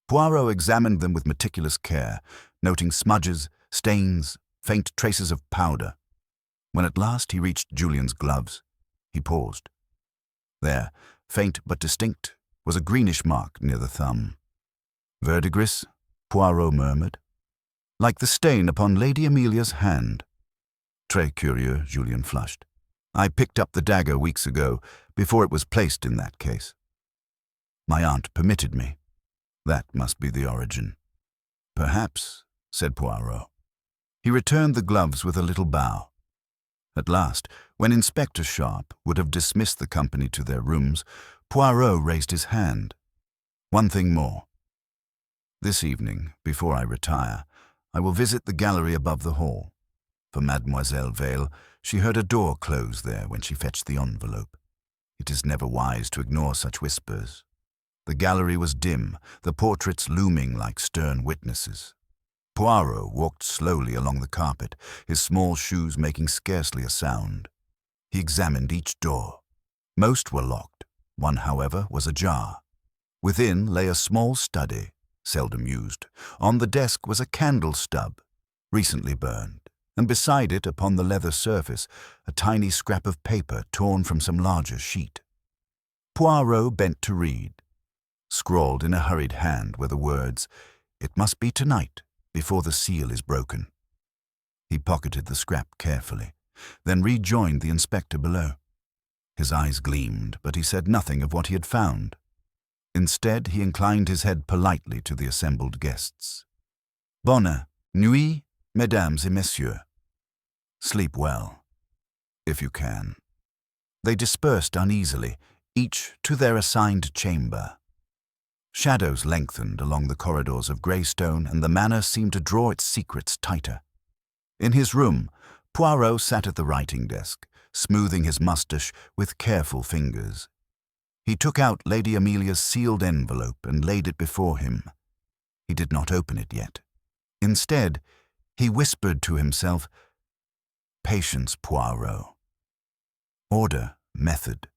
Poirot examined them with meticulous care, noting smudges, stains, faint traces of powder. When at last he reached Julian's gloves, he paused. There, faint but distinct, was a greenish mark near the thumb. Verdigris, Poirot murmured. Like the stain upon Lady Amelia's hand. Très curieux, Julian flushed. I picked up the dagger weeks ago, before it was placed in that case. My aunt permitted me. That must be the origin. Perhaps, said Poirot. He returned the gloves with a little bow. At last, when Inspector Sharp would have dismissed the company to their rooms, Poirot raised his hand. One thing more. This evening, before I retire, I will visit the gallery above the hall. For Mademoiselle Vale, she heard a door close there when she fetched the envelope. It is never wise to ignore such whispers. The gallery was dim, the portraits looming like stern witnesses. Poirot walked slowly along the carpet, his small shoes making scarcely a sound. He examined each door. Most were locked. One, however, was ajar. Within lay a small study, seldom used. On the desk was a candle stub, recently burned, and beside it, upon the leather surface, a tiny scrap of paper torn from some larger sheet. Poirot bent to read. Scrawled in a hurried hand were the words, "It must be tonight, before the seal is broken." He pocketed the scrap carefully, then rejoined the inspector below. His eyes gleamed, but he said nothing of what he had found. Instead, he inclined his head politely to the assembled guests. "Bonne nuit, mesdames et messieurs. Sleep well, if you can." They dispersed uneasily, each to their assigned chamber. Shadows lengthened along the corridors of Greystone, and the manor seemed to draw its secrets tighter. In his room, Poirot sat at the writing desk, smoothing his moustache with careful fingers. He took out Lady Amelia's sealed envelope and laid it before him. He did not open it yet. Instead, he whispered to himself, "Patience, Poirot. Order, method.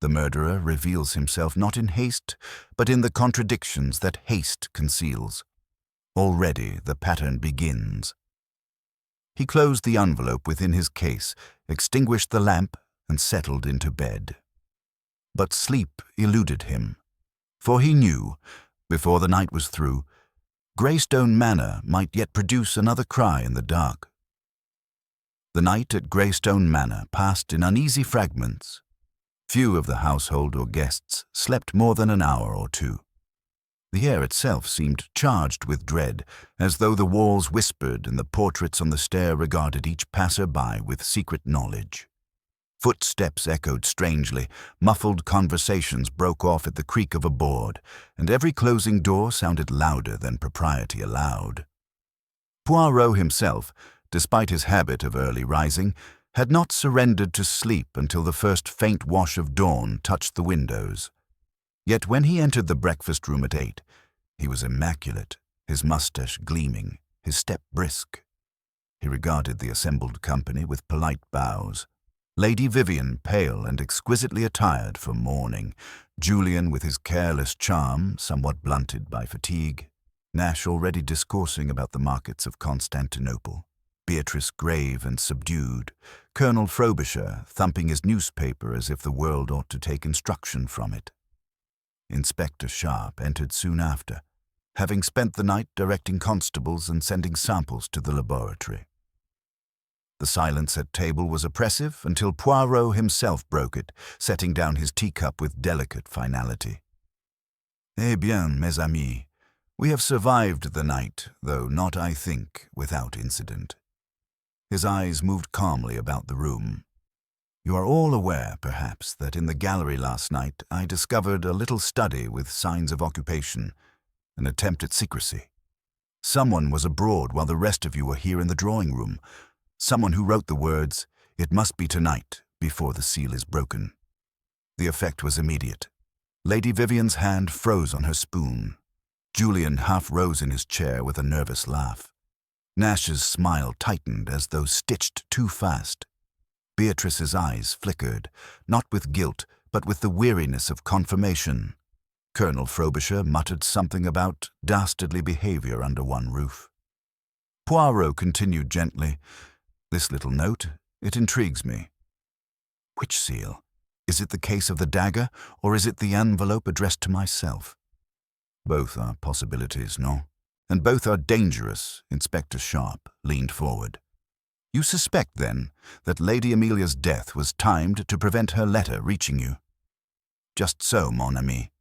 The murderer reveals himself not in haste, but in the contradictions that haste conceals. Already the pattern begins." He closed the envelope within his case, extinguished the lamp, and settled into bed. But sleep eluded him, for he knew, before the night was through, Greystone Manor might yet produce another cry in the dark. The night at Greystone Manor passed in uneasy fragments. Few of the household or guests slept more than an hour or two. The air itself seemed charged with dread, as though the walls whispered and the portraits on the stair regarded each passer-by with secret knowledge. Footsteps echoed strangely, muffled conversations broke off at the creak of a board, and every closing door sounded louder than propriety allowed. Poirot himself, despite his habit of early rising, had not surrendered to sleep until the first faint wash of dawn touched the windows. Yet when he entered the breakfast room at 8, he was immaculate, his moustache gleaming, his step brisk. He regarded the assembled company with polite bows. Lady Vivian, pale and exquisitely attired for mourning, Julian with his careless charm, somewhat blunted by fatigue, Nash already discoursing about the markets of Constantinople, Beatrice grave and subdued, Colonel Frobisher thumping his newspaper as if the world ought to take instruction from it. Inspector Sharp entered soon after, having spent the night directing constables and sending samples to the laboratory. The silence at table was oppressive until Poirot himself broke it, setting down his teacup with delicate finality. "Eh bien, mes amis, we have survived the night, though not, I think, without incident." His eyes moved calmly about the room. "You are all aware, perhaps, that in the gallery last night I discovered a little study with signs of occupation, an attempt at secrecy. Someone was abroad while the rest of you were here in the drawing-room, someone who wrote the words, 'It must be tonight, before the seal is broken.' The effect was immediate. Lady Vivian's hand froze on her spoon. Julian half rose in his chair with a nervous laugh. Nash's smile tightened as though stitched too fast. Beatrice's eyes flickered, not with guilt, but with the weariness of confirmation. Colonel Frobisher muttered something about dastardly behavior under one roof. Poirot continued gently, "This little note, it intrigues me." "Which seal? Is it the case of the dagger, or is it the envelope addressed to myself?" "Both are possibilities, no? And both are dangerous." Inspector Sharp leaned forward. "You suspect, then, that Lady Amelia's death was timed to prevent her letter reaching you?" "Just so, mon ami.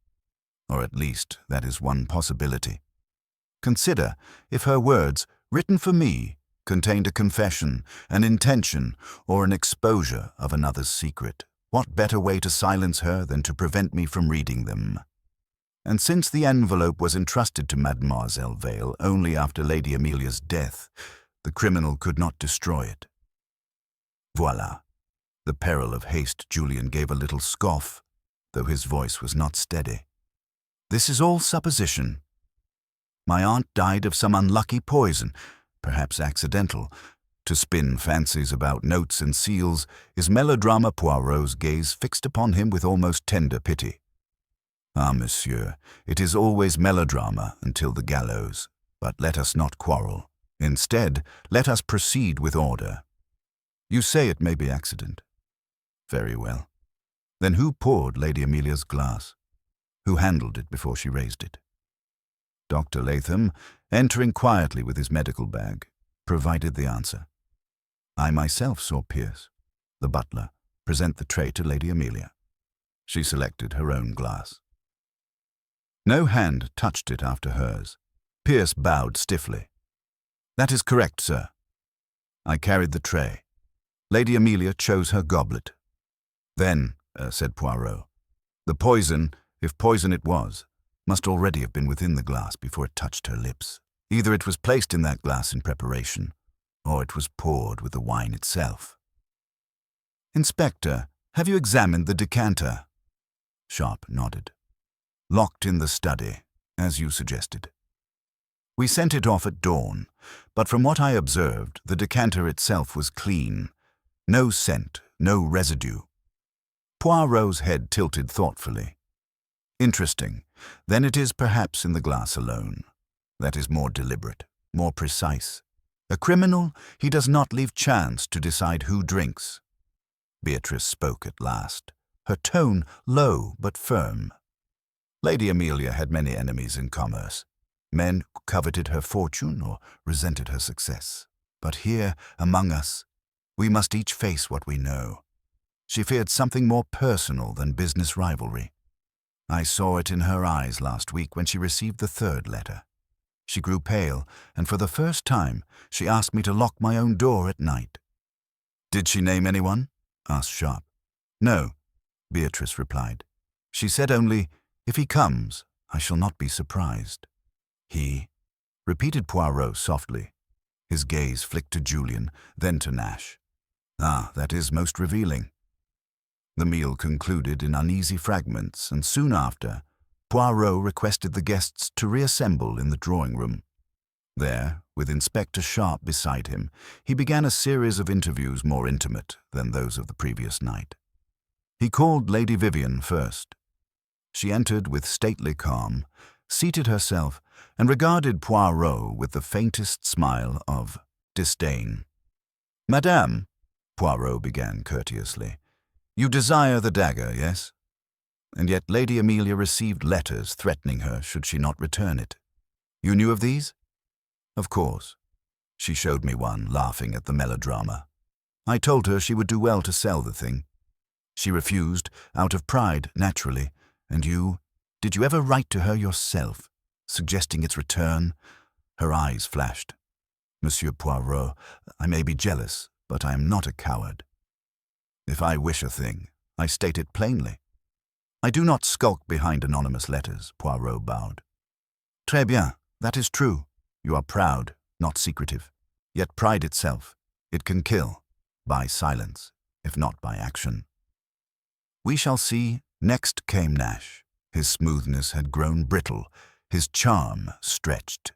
Or at least, that is one possibility. Consider if her words, written for me, contained a confession, an intention, or an exposure of another's secret. What better way to silence her than to prevent me from reading them? And since the envelope was entrusted to Mademoiselle Vale only after Lady Amelia's death, the criminal could not destroy it. Voila. The peril of haste. Julian gave a little scoff, though his voice was not steady. This is all supposition. My aunt died of some unlucky poison, perhaps accidental. To spin fancies about notes and seals is melodrama. Poirot's gaze fixed upon him with almost tender pity. Ah, monsieur, it is always melodrama until the gallows. But let us not quarrel. Instead, let us proceed with order. You say it may be accident. Very well. Then who poured Lady Amelia's glass? Who handled it before she raised it? Dr. Latham, entering quietly with his medical bag, provided the answer. I myself saw Pierce, the butler, present the tray to Lady Amelia. She selected her own glass. No hand touched it after hers. Pierce bowed stiffly. That is correct, sir. I carried the tray. Lady Amelia chose her goblet. Then, said Poirot, the poison, if poison it was, must already have been within the glass before it touched her lips. Either it was placed in that glass in preparation, or it was poured with the wine itself. Inspector, have you examined the decanter? Sharp nodded. Locked in the study, as you suggested. We sent it off at dawn, but from what I observed, the decanter itself was clean. No scent, no residue. Poirot's head tilted thoughtfully. Interesting. Then it is perhaps in the glass alone. That is more deliberate, more precise. A criminal, he does not leave chance to decide who drinks. Beatrice spoke at last, her tone low but firm. Lady Amelia had many enemies in commerce. Men who coveted her fortune or resented her success. But here, among us, we must each face what we know. She feared something more personal than business rivalry. I saw it in her eyes last week when she received the third letter. She grew pale, and for the first time, she asked me to lock my own door at night. Did she name anyone? Asked Sharp. No, Beatrice replied. She said only, if he comes, I shall not be surprised. He? Repeated Poirot softly. His gaze flicked to Julian, then to Nash. Ah, that is most revealing. The meal concluded in uneasy fragments, and soon after, Poirot requested the guests to reassemble in the drawing-room. There, with Inspector Sharp beside him, he began a series of interviews more intimate than those of the previous night. He called Lady Vivian first. She entered with stately calm, seated herself, and regarded Poirot with the faintest smile of disdain. Madame, Poirot began courteously, you desire the dagger, yes? And yet Lady Amelia received letters threatening her should she not return it. You knew of these? Of course. She showed me one, laughing at the melodrama. I told her she would do well to sell the thing. She refused, out of pride, naturally. And you, did you ever write to her yourself, suggesting its return? Her eyes flashed. Monsieur Poirot, I may be jealous, but I am not a coward. If I wish a thing, I state it plainly. I do not skulk behind anonymous letters, Poirot bowed. Très bien, that is true. You are proud, not secretive. Yet pride itself, it can kill, by silence, if not by action. We shall see. Next came Nash. His smoothness had grown brittle, his charm stretched.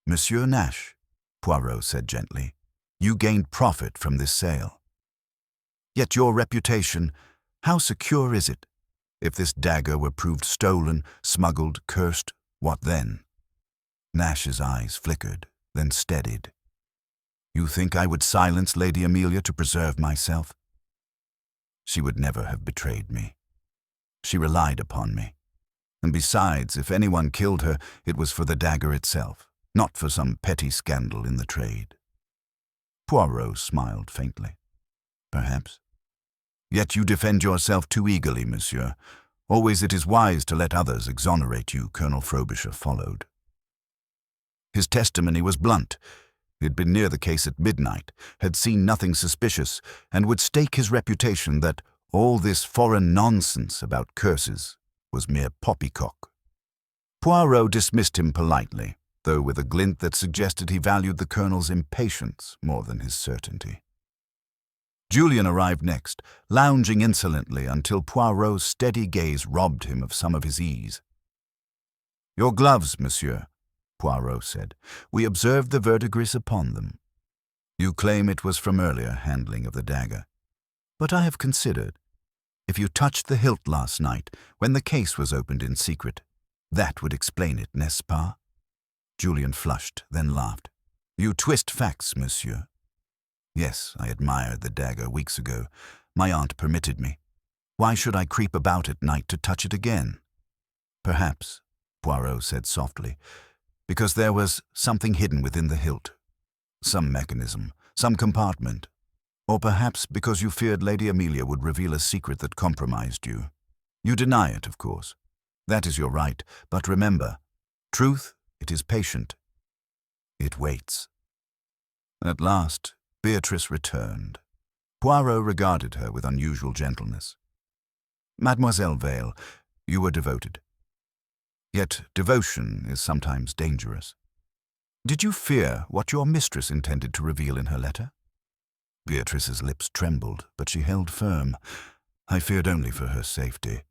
Monsieur Nash, Poirot said gently, you gained profit from this sale. Yet your reputation, how secure is it? If this dagger were proved stolen, smuggled, cursed, what then? Nash's eyes flickered, then steadied. You think I would silence Lady Amelia to preserve myself? She would never have betrayed me. She relied upon me. And besides, if anyone killed her, it was for the dagger itself, not for some petty scandal in the trade. Poirot smiled faintly. Perhaps. Yet you defend yourself too eagerly, monsieur. Always it is wise to let others exonerate you, Colonel Frobisher followed. His testimony was blunt. He had been near the case at midnight, had seen nothing suspicious, and would stake his reputation that all this foreign nonsense about curses was mere poppycock. Poirot dismissed him politely, though with a glint that suggested he valued the colonel's impatience more than his certainty. Julian arrived next, lounging insolently until Poirot's steady gaze robbed him of some of his ease. Your gloves, monsieur, Poirot said. We observed the verdigris upon them. You claim it was from earlier handling of the dagger. But I have considered. If you touched the hilt last night, when the case was opened in secret, that would explain it, n'est-ce pas? Julian flushed, then laughed. You twist facts, monsieur. Yes, I admired the dagger weeks ago. My aunt permitted me. Why should I creep about at night to touch it again? Perhaps, Poirot said softly, because there was something hidden within the hilt. Some mechanism, some compartment. Or perhaps because you feared Lady Amelia would reveal a secret that compromised you. You deny it, of course. That is your right, but remember, truth, it is patient. It waits. At last, Beatrice returned. Poirot regarded her with unusual gentleness. Mademoiselle Vale, you were devoted. Yet devotion is sometimes dangerous. Did you fear what your mistress intended to reveal in her letter? Beatrice's lips trembled, but she held firm. I feared only for her safety.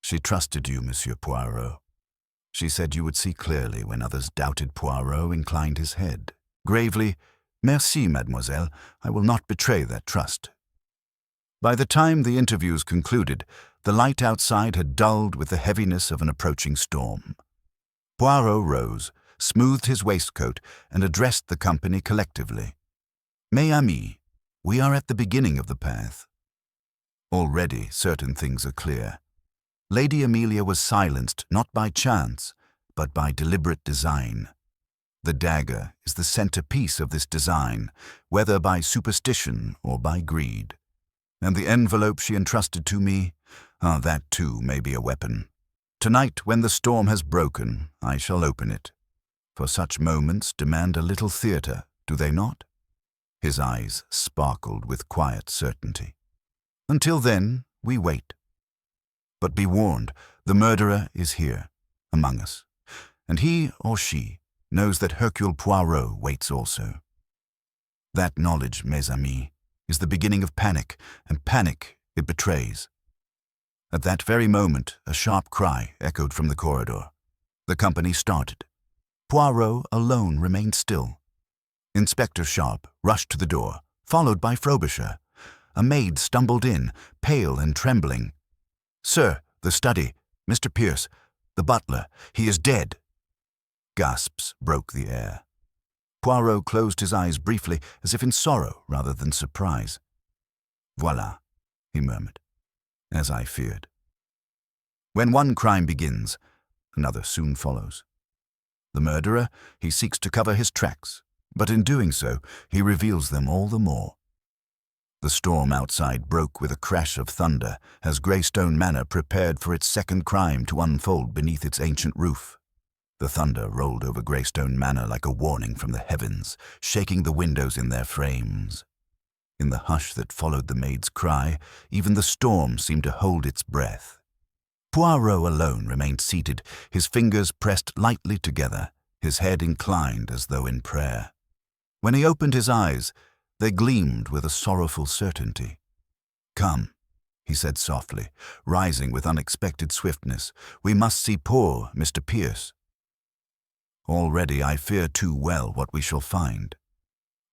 She trusted you, Monsieur Poirot. She said you would see clearly when others doubted. Poirot inclined his head. Gravely, Merci, mademoiselle, I will not betray that trust. By the time the interviews concluded, the light outside had dulled with the heaviness of an approaching storm. Poirot rose, smoothed his waistcoat, and addressed the company collectively. Mes amis, we are at the beginning of the path. Already certain things are clear. Lady Amelia was silenced not by chance, but by deliberate design. The dagger is the centerpiece of this design, whether by superstition or by greed. And the envelope she entrusted to me, that too may be a weapon. Tonight, when the storm has broken, I shall open it. For such moments demand a little theatre, do they not? His eyes sparkled with quiet certainty. Until then, we wait. But be warned, the murderer is here, among us, and he or she knows that Hercule Poirot waits also. That knowledge, mes amis, is the beginning of panic, and panic it betrays. At that very moment, a sharp cry echoed from the corridor. The company started. Poirot alone remained still. Inspector Sharp rushed to the door, followed by Frobisher. A maid stumbled in, pale and trembling. "Sir, the study, Mr. Pierce, the butler, he is dead." Gasps broke the air. Poirot closed his eyes briefly, as if in sorrow rather than surprise. "Voilà," he murmured, "as I feared." When one crime begins, another soon follows. The murderer, he seeks to cover his tracks, but in doing so, he reveals them all the more. The storm outside broke with a crash of thunder as Greystone Manor prepared for its second crime to unfold beneath its ancient roof. The thunder rolled over Greystone Manor like a warning from the heavens, shaking the windows in their frames. In the hush that followed the maid's cry, even the storm seemed to hold its breath. Poirot alone remained seated, his fingers pressed lightly together, his head inclined as though in prayer. When he opened his eyes, they gleamed with a sorrowful certainty. "Come," he said softly, rising with unexpected swiftness. "We must see poor Mr. Pierce. Already I fear too well what we shall find."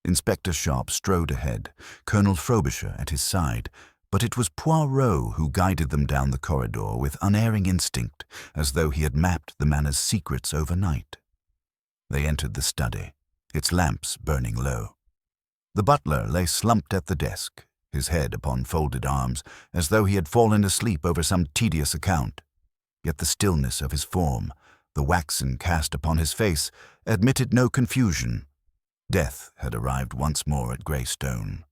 Inspector Sharp strode ahead, Colonel Frobisher at his side, but it was Poirot who guided them down the corridor with unerring instinct, as though he had mapped the manor's secrets overnight. They entered the study, its lamps burning low. The butler lay slumped at the desk, his head upon folded arms, as though he had fallen asleep over some tedious account. Yet the stillness of his form, the waxen cast upon his face, admitted no confusion. Death had arrived once more at Greystone.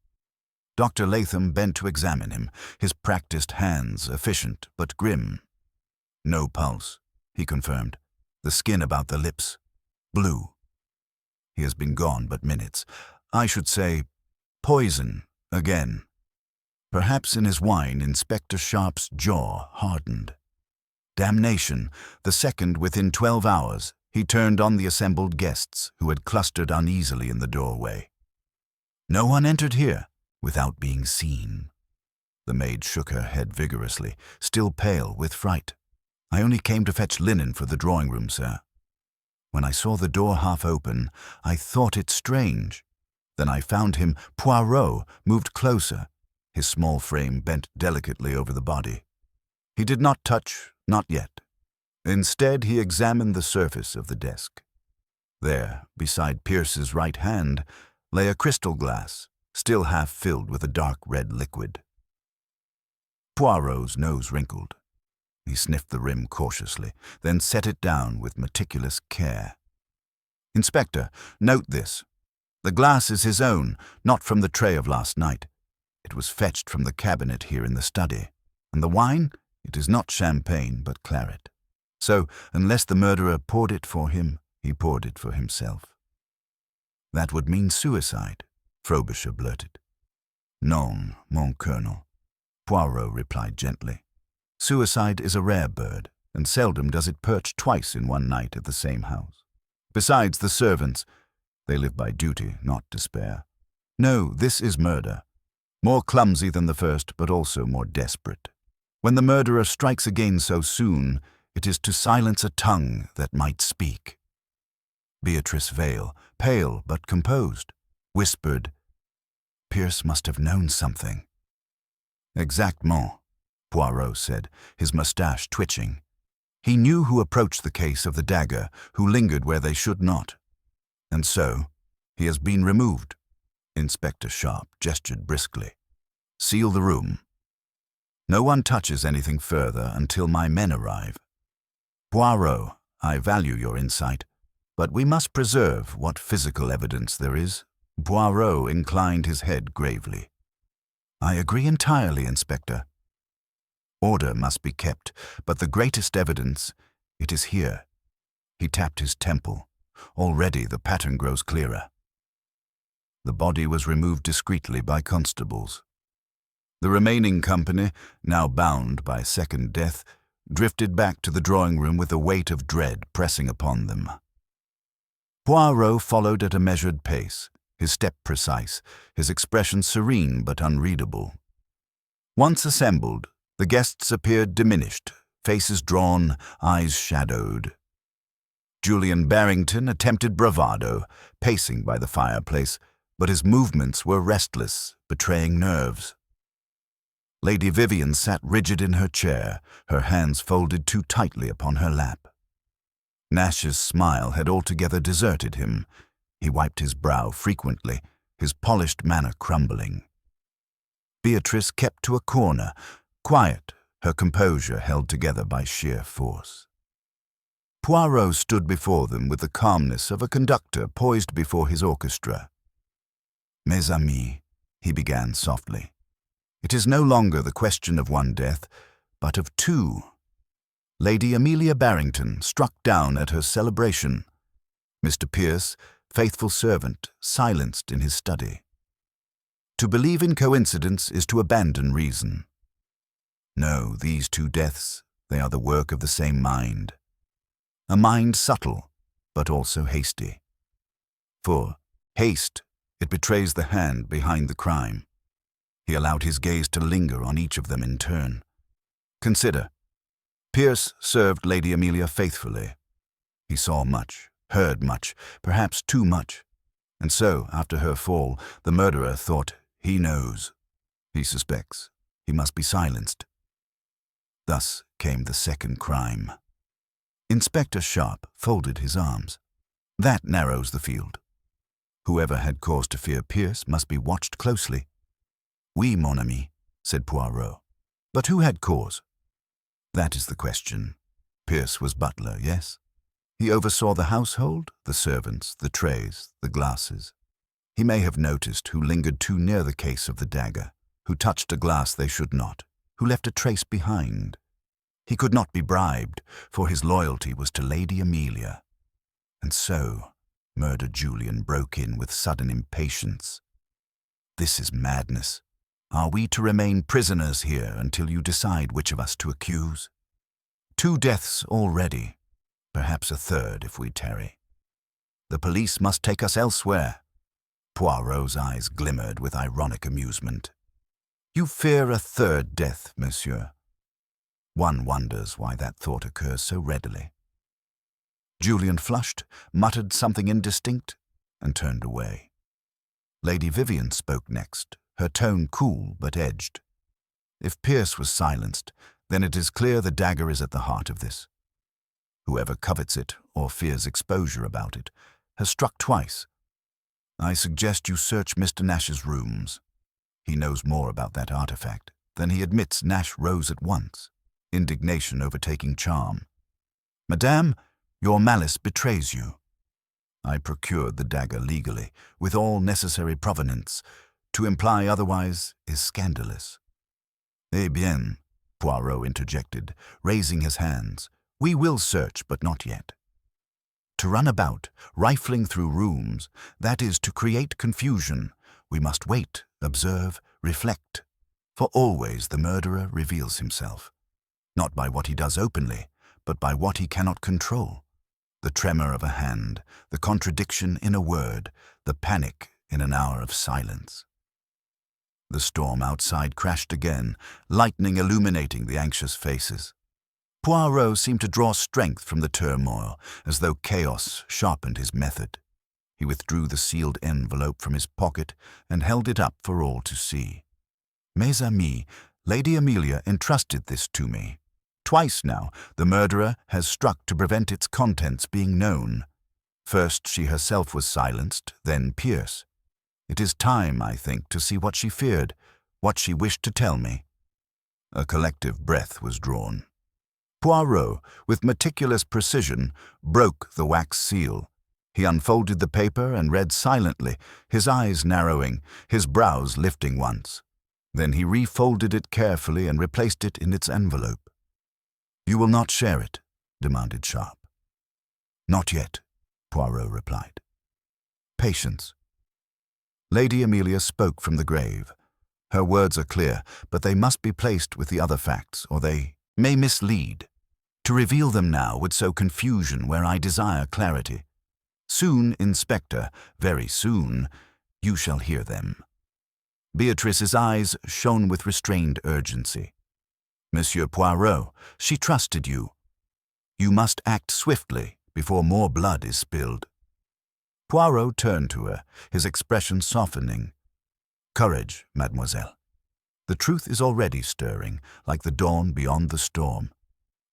Dr. Latham bent to examine him, his practiced hands efficient but grim. "No pulse," he confirmed. "The skin about the lips. Blue. He has been gone but minutes. I should say, poison again." Perhaps in his wine, Inspector Sharp's jaw hardened. Damnation, the second within 12 hours, he turned on the assembled guests who had clustered uneasily in the doorway. "No one entered here without being seen." The maid shook her head vigorously, still pale with fright. "I only came to fetch linen for the drawing-room, sir. When I saw the door half open, I thought it strange. Then I found him, Poirot, moved closer, his small frame bent delicately over the body. He did not touch, not yet. Instead, he examined the surface of the desk. There, beside Pierce's right hand, lay a crystal glass, still half filled with a dark red liquid. Poirot's nose wrinkled. He sniffed the rim cautiously, then set it down with meticulous care. "Inspector, note this. The glass is his own, not from the tray of last night. It was fetched from the cabinet here in the study. And the wine? It is not champagne, but claret. So, unless the murderer poured it for him, he poured it for himself." "That would mean suicide," Frobisher blurted. "Non, mon colonel," Poirot replied gently. "Suicide is a rare bird, and seldom does it perch twice in one night at the same house. Besides, the servants, they live by duty, not despair. No, this is murder. More clumsy than the first, but also more desperate. When the murderer strikes again so soon, it is to silence a tongue that might speak." Beatrice Vale, pale but composed, whispered, "Pierce must have known something." "Exactement," Poirot said, his moustache twitching. "He knew who approached the case of the dagger, who lingered where they should not. And so, he has been removed." Inspector Sharp gestured briskly. "Seal the room. No one touches anything further until my men arrive. Poirot, I value your insight, but we must preserve what physical evidence there is." Poirot inclined his head gravely. "I agree entirely, Inspector. Order must be kept, but the greatest evidence, it is here." He tapped his temple. Already the pattern grows clearer. The body was removed discreetly by constables. The remaining company, now bound by second death, drifted back to the drawing-room with a weight of dread pressing upon them. Poirot followed at a measured pace, his step precise, his expression serene but unreadable. Once assembled, the guests appeared diminished, faces drawn, eyes shadowed. Julian Barrington attempted bravado, pacing by the fireplace, but his movements were restless, betraying nerves. Lady Vivian sat rigid in her chair, her hands folded too tightly upon her lap. Nash's smile had altogether deserted him. He wiped his brow frequently, his polished manner crumbling. Beatrice kept to a corner, quiet, her composure held together by sheer force. Poirot stood before them with the calmness of a conductor poised before his orchestra. "Mes amis," he began softly, "it is no longer the question of one death, but of two. Lady Amelia Barrington struck down at her celebration. Mr. Pierce, faithful servant, silenced in his study. To believe in coincidence is to abandon reason. No, these two deaths, they are the work of the same mind. A mind subtle, but also hasty. For haste, it betrays the hand behind the crime." He allowed his gaze to linger on each of them in turn. "Consider. Pierce served Lady Amelia faithfully. He saw much, heard much, perhaps too much. And so, after her fall, the murderer thought, he knows. He suspects. He must be silenced. Thus came the second crime." Inspector Sharp folded his arms. "That narrows the field. Whoever had cause to fear Pierce must be watched closely." "Oui, mon ami," said Poirot. "But who had cause?" "That is the question. Pierce was butler, yes? He oversaw the household, the servants, the trays, the glasses. He may have noticed who lingered too near the case of the dagger, who touched a glass they should not, who left a trace behind. He could not be bribed, for his loyalty was to Lady Amelia. And so, Murder Julian broke in with sudden impatience. "This is madness. Are we to remain prisoners here until you decide which of us to accuse? 2 deaths already, perhaps a third if we tarry. The police must take us elsewhere." Poirot's eyes glimmered with ironic amusement. "You fear a third death, monsieur. One wonders why that thought occurs so readily." Julian flushed, muttered something indistinct, and turned away. Lady Vivian spoke next, her tone cool but edged. "If Pierce was silenced, then it is clear the dagger is at the heart of this. Whoever covets it or fears exposure about it has struck twice. I suggest you search Mr. Nash's rooms. He knows more about that artifact than he admits. Nash rose at once, indignation overtaking charm. Madame, your malice betrays you. I procured the dagger legally, with all necessary provenance. To imply otherwise is scandalous. Eh bien, Poirot interjected, raising his hands. We will search, but not yet. To run about, rifling through rooms, that is to create confusion. We must wait, observe, reflect. For always the murderer reveals himself, not by what he does openly, but by what he cannot control. The tremor of a hand, the contradiction in a word, the panic in an hour of silence. The storm outside crashed again, lightning illuminating the anxious faces. Poirot seemed to draw strength from the turmoil, as though chaos sharpened his method. He withdrew the sealed envelope from his pocket and held it up for all to see. Mes amis, Lady Amelia entrusted this to me. Twice now, the murderer has struck to prevent its contents being known. First she herself was silenced, then Pierce. It is time, I think, to see what she feared, what she wished to tell me. A collective breath was drawn. Poirot, with meticulous precision, broke the wax seal. He unfolded the paper and read silently, his eyes narrowing, his brows lifting once. Then he refolded it carefully and replaced it in its envelope. You will not share it? Demanded Sharp. Not yet, Poirot replied. Patience. Lady Amelia spoke from the grave. Her words are clear, but they must be placed with the other facts, or they may mislead. To reveal them now would sow confusion where I desire clarity. Soon, Inspector, very soon, you shall hear them. Beatrice's eyes shone with restrained urgency. Monsieur Poirot, she trusted you. You must act swiftly before more blood is spilled. Poirot turned to her, his expression softening. Courage, mademoiselle. The truth is already stirring, like the dawn beyond the storm.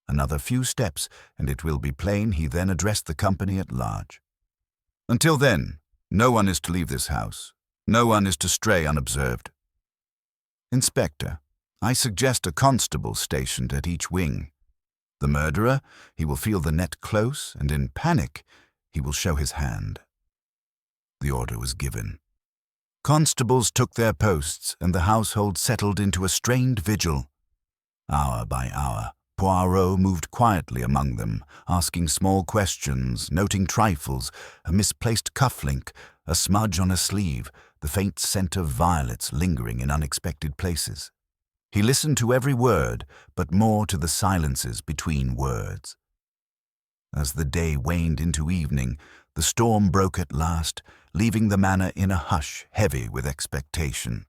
Another few steps, and it will be plain. He then addressed the company at large. Until then, no one is to leave this house. No one is to stray unobserved. Inspector, I suggest a constable stationed at each wing. The murderer, he will feel the net close, and in panic, he will show his hand. The order was given. Constables took their posts, and the household settled into a strained vigil. Hour by hour, Poirot moved quietly among them, asking small questions, noting trifles, a misplaced cufflink, a smudge on a sleeve, the faint scent of violets lingering in unexpected places. He listened to every word, but more to the silences between words. As the day waned into evening, the storm broke at last, leaving the manor in a hush heavy with expectation.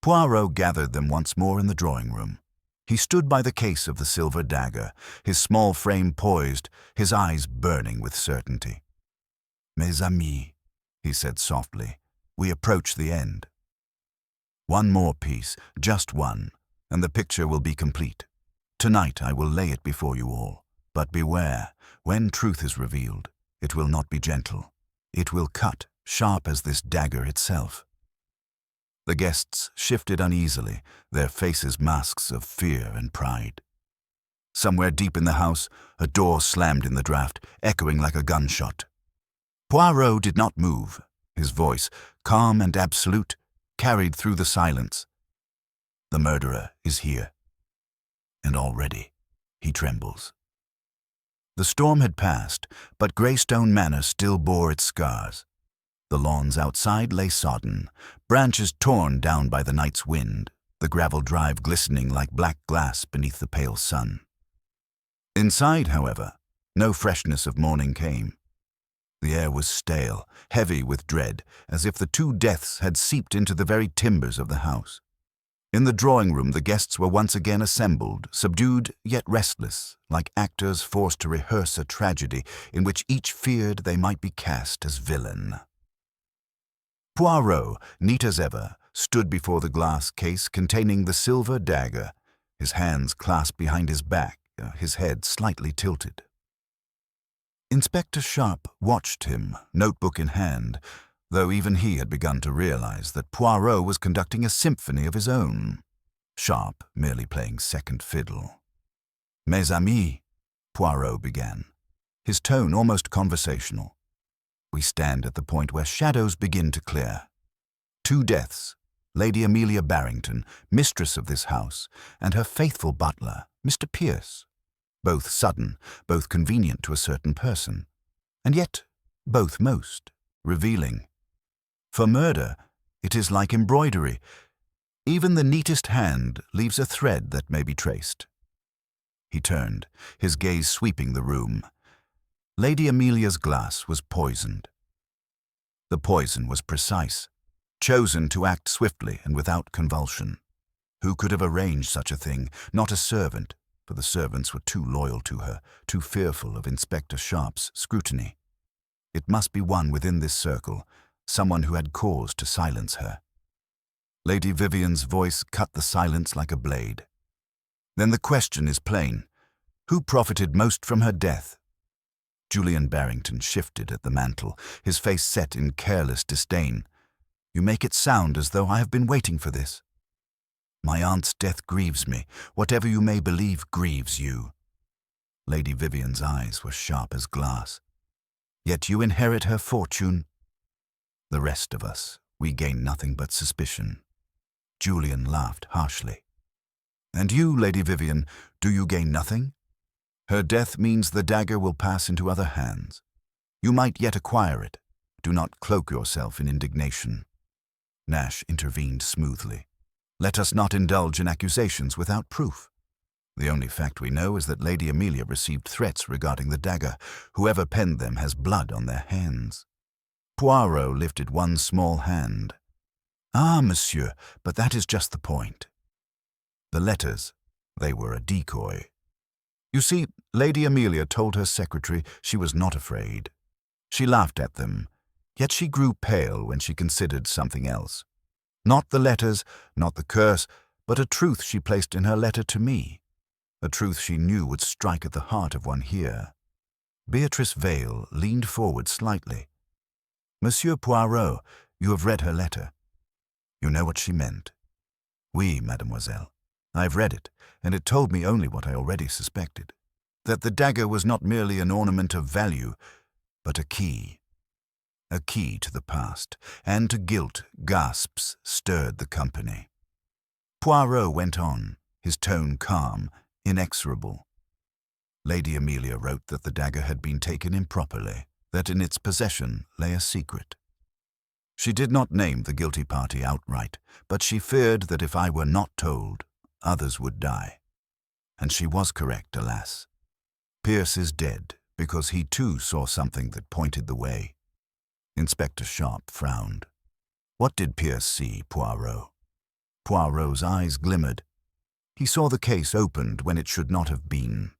Poirot gathered them once more in the drawing-room. He stood by the case of the Silver Dagger, his small frame poised, his eyes burning with certainty. Mes amis, he said softly, we approach the end. One more piece, just one, and the picture will be complete. Tonight I will lay it before you all. But beware, when truth is revealed, it will not be gentle. It will cut, sharp as this dagger itself. The guests shifted uneasily, their faces masks of fear and pride. Somewhere deep in the house, a door slammed in the draught, echoing like a gunshot. Poirot did not move. His voice, calm and absolute, carried through the silence. The murderer is here. And already he trembles. The storm had passed, but Greystone Manor still bore its scars. The lawns outside lay sodden, branches torn down by the night's wind, the gravel drive glistening like black glass beneath the pale sun. Inside, however, no freshness of morning came. The air was stale, heavy with dread, as if the two deaths had seeped into the very timbers of the house. In the drawing-room the guests were once again assembled, subdued yet restless, like actors forced to rehearse a tragedy in which each feared they might be cast as villain. Poirot, neat as ever, stood before the glass case containing the Silver Dagger, his hands clasped behind his back, his head slightly tilted. Inspector Sharp watched him, notebook in hand, though even he had begun to realize that Poirot was conducting a symphony of his own, Sharp merely playing second fiddle. "Mes amis," Poirot began, his tone almost conversational. "We stand at the point where shadows begin to clear. 2 deaths, Lady Amelia Barrington, mistress of this house, and her faithful butler, Mr. Pierce. Both sudden, both convenient to a certain person, and yet both most revealing. For murder, it is like embroidery. Even the neatest hand leaves a thread that may be traced." He turned, his gaze sweeping the room. Lady Amelia's glass was poisoned. The poison was precise, chosen to act swiftly and without convulsion. Who could have arranged such a thing? Not a servant, for the servants were too loyal to her, too fearful of Inspector Sharp's scrutiny. It must be one within this circle, someone who had cause to silence her. Lady Vivian's voice cut the silence like a blade. "Then the question is plain. Who profited most from her death?" Julian Barrington shifted at the mantel, his face set in careless disdain. "You make it sound as though I have been waiting for this." "My aunt's death grieves me. Whatever you may believe grieves you." Lady Vivian's eyes were sharp as glass. "Yet you inherit her fortune." "The rest of us, we gain nothing but suspicion." Julian laughed harshly. "And you, Lady Vivian, do you gain nothing? Her death means the dagger will pass into other hands. You might yet acquire it. Do not cloak yourself in indignation." Nash intervened smoothly. "Let us not indulge in accusations without proof. The only fact we know is that Lady Amelia received threats regarding the dagger. Whoever penned them has blood on their hands." Poirot lifted one small hand. "Ah, monsieur, but that is just the point. The letters, they were a decoy. You see, Lady Amelia told her secretary she was not afraid. She laughed at them, yet she grew pale when she considered something else. Not the letters, not the curse, but a truth she placed in her letter to me. A truth she knew would strike at the heart of one here." Beatrice Vale leaned forward slightly. "Monsieur Poirot, you have read her letter. You know what she meant." "Oui, mademoiselle. I've read it, and it told me only what I already suspected. That the dagger was not merely an ornament of value, but a key. A key to the past, and to guilt. Gasps stirred the company. Poirot went on, his tone calm, inexorable. Lady Amelia wrote that the dagger had been taken improperly, that in its possession lay a secret. She did not name the guilty party outright, but she feared that if I were not told, others would die. And she was correct, alas. Pierce is dead because he too saw something that pointed the way." Inspector Sharp frowned. "What did Pierce see, Poirot?" Poirot's eyes glimmered. He saw the case opened when it should not have been.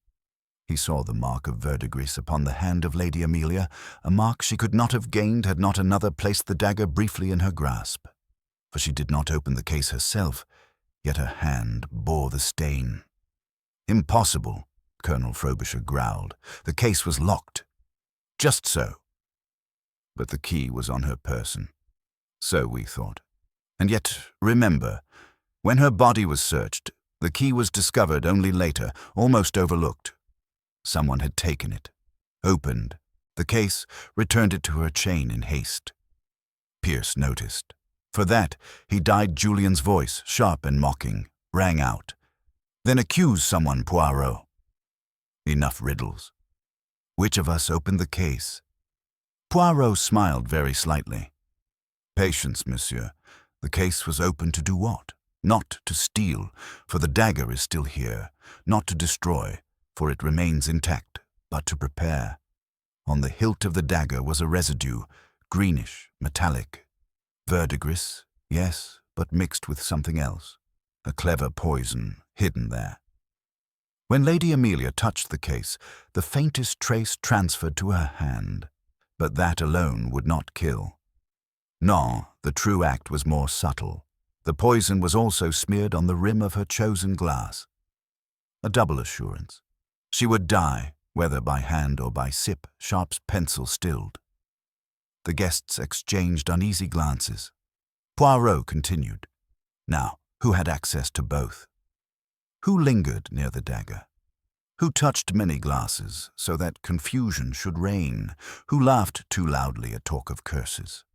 He saw the mark of verdigris upon the hand of Lady Amelia, a mark she could not have gained had not another placed the dagger briefly in her grasp. For she did not open the case herself, yet her hand bore the stain. "Impossible," Colonel Frobisher growled. "The case was locked." "Just so." But the key was on her person. So we thought. And yet, remember, when her body was searched, the key was discovered only later, almost overlooked. Someone had taken it, opened the case, returned it to her chain in haste. Pierce noticed. For that, he dyed Julian's voice, sharp and mocking, rang out. "Then accuse someone, Poirot." Enough riddles. Which of us opened the case? Poirot smiled very slightly. "Patience, monsieur. The case was opened to do what? Not to steal, for the dagger is still here. Not to destroy, for it remains intact, but to prepare. On the hilt of the dagger was a residue, greenish, metallic. Verdigris, yes, but mixed with something else. A clever poison hidden there. When Lady Amelia touched the case, the faintest trace transferred to her hand, but that alone would not kill. No, the true act was more subtle. The poison was also smeared on the rim of her chosen glass. A double assurance. She would die, whether by hand or by sip, Sharp's pencil stilled. The guests exchanged uneasy glances. Poirot continued. Now, who had access to both? Who lingered near the dagger? Who touched many glasses so that confusion should reign? Who laughed too loudly at talk of curses?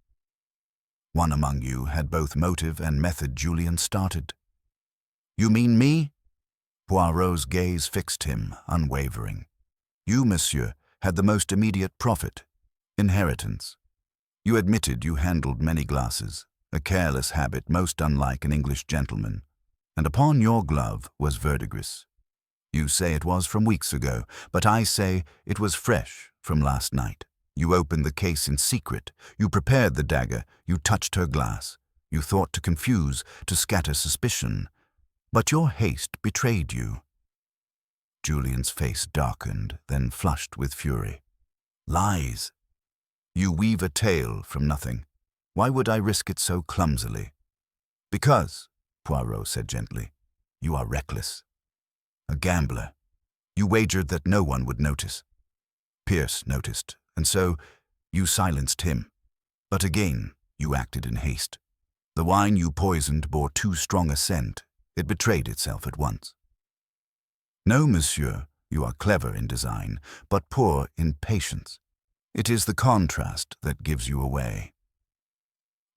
One among you had both motive and method. Julian started. You mean me? Poirot's gaze fixed him, unwavering. You, monsieur, had the most immediate profit, inheritance. You admitted you handled many glasses, a careless habit most unlike an English gentleman, and upon your glove was verdigris. You say it was from weeks ago, but I say it was fresh from last night. You opened the case in secret, you prepared the dagger, you touched her glass. You thought to confuse, to scatter suspicion, but your haste betrayed you. Julian's face darkened, then flushed with fury. Lies! You weave a tale from nothing. Why would I risk it so clumsily? Because, Poirot said gently, you are reckless. A gambler. You wagered that no one would notice. Pierce noticed, and so you silenced him. But again, you acted in haste. The wine you poisoned bore too strong a scent. It betrayed itself at once. No, monsieur, you are clever in design, but poor in patience. It is the contrast that gives you away.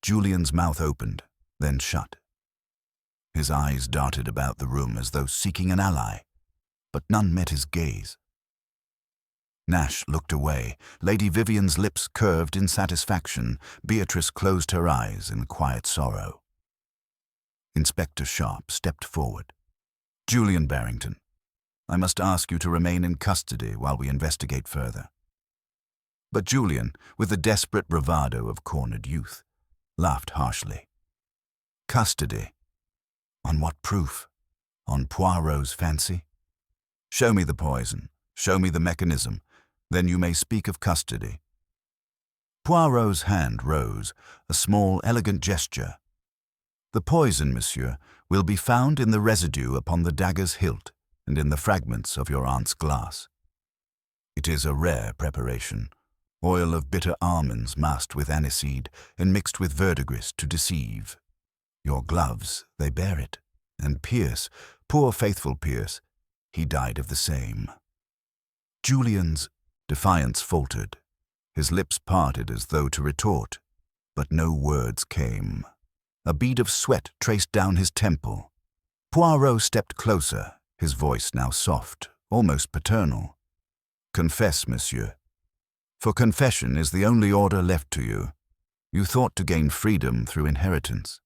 Julian's mouth opened, then shut. His eyes darted about the room as though seeking an ally, but none met his gaze. Nash looked away. Lady Vivian's lips curved in satisfaction. Beatrice closed her eyes in quiet sorrow. Inspector Sharp stepped forward. Julian Barrington, I must ask you to remain in custody while we investigate further. But Julian, with the desperate bravado of cornered youth, laughed harshly. Custody? On what proof? On Poirot's fancy? Show me the poison. Show me the mechanism. Then you may speak of custody. Poirot's hand rose, a small, elegant gesture. The poison, monsieur, will be found in the residue upon the dagger's hilt and in the fragments of your aunt's glass. It is a rare preparation, oil of bitter almonds masked with aniseed and mixed with verdigris to deceive. Your gloves, they bear it, and Pierce, poor faithful Pierce, he died of the same. Julian's defiance faltered. His lips parted as though to retort, but no words came. A bead of sweat traced down his temple. Poirot stepped closer, his voice now soft, almost paternal. Confess, monsieur. For confession is the only order left to you. You thought to gain freedom through inheritance,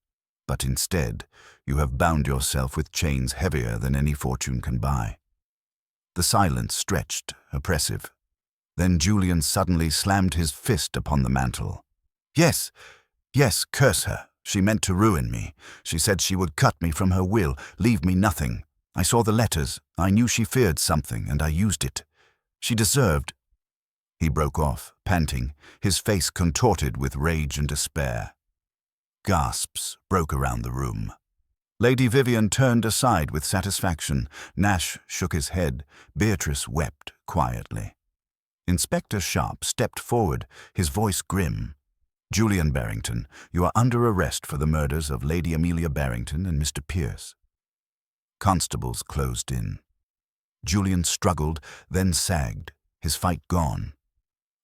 but instead you have bound yourself with chains heavier than any fortune can buy. The silence stretched, oppressive. Then Julian suddenly slammed his fist upon the mantel. Yes, curse her. She meant to ruin me. She said she would cut me from her will, leave me nothing. I saw the letters. I knew she feared something, and I used it. She deserved. He broke off, panting, his face contorted with rage and despair. Gasps broke around the room. Lady Vivian turned aside with satisfaction. Nash shook his head. Beatrice wept quietly. Inspector Sharp stepped forward, his voice grim. Julian Barrington, you are under arrest for the murders of Lady Amelia Barrington and Mr. Pierce. Constables closed in. Julian struggled, then sagged, his fight gone.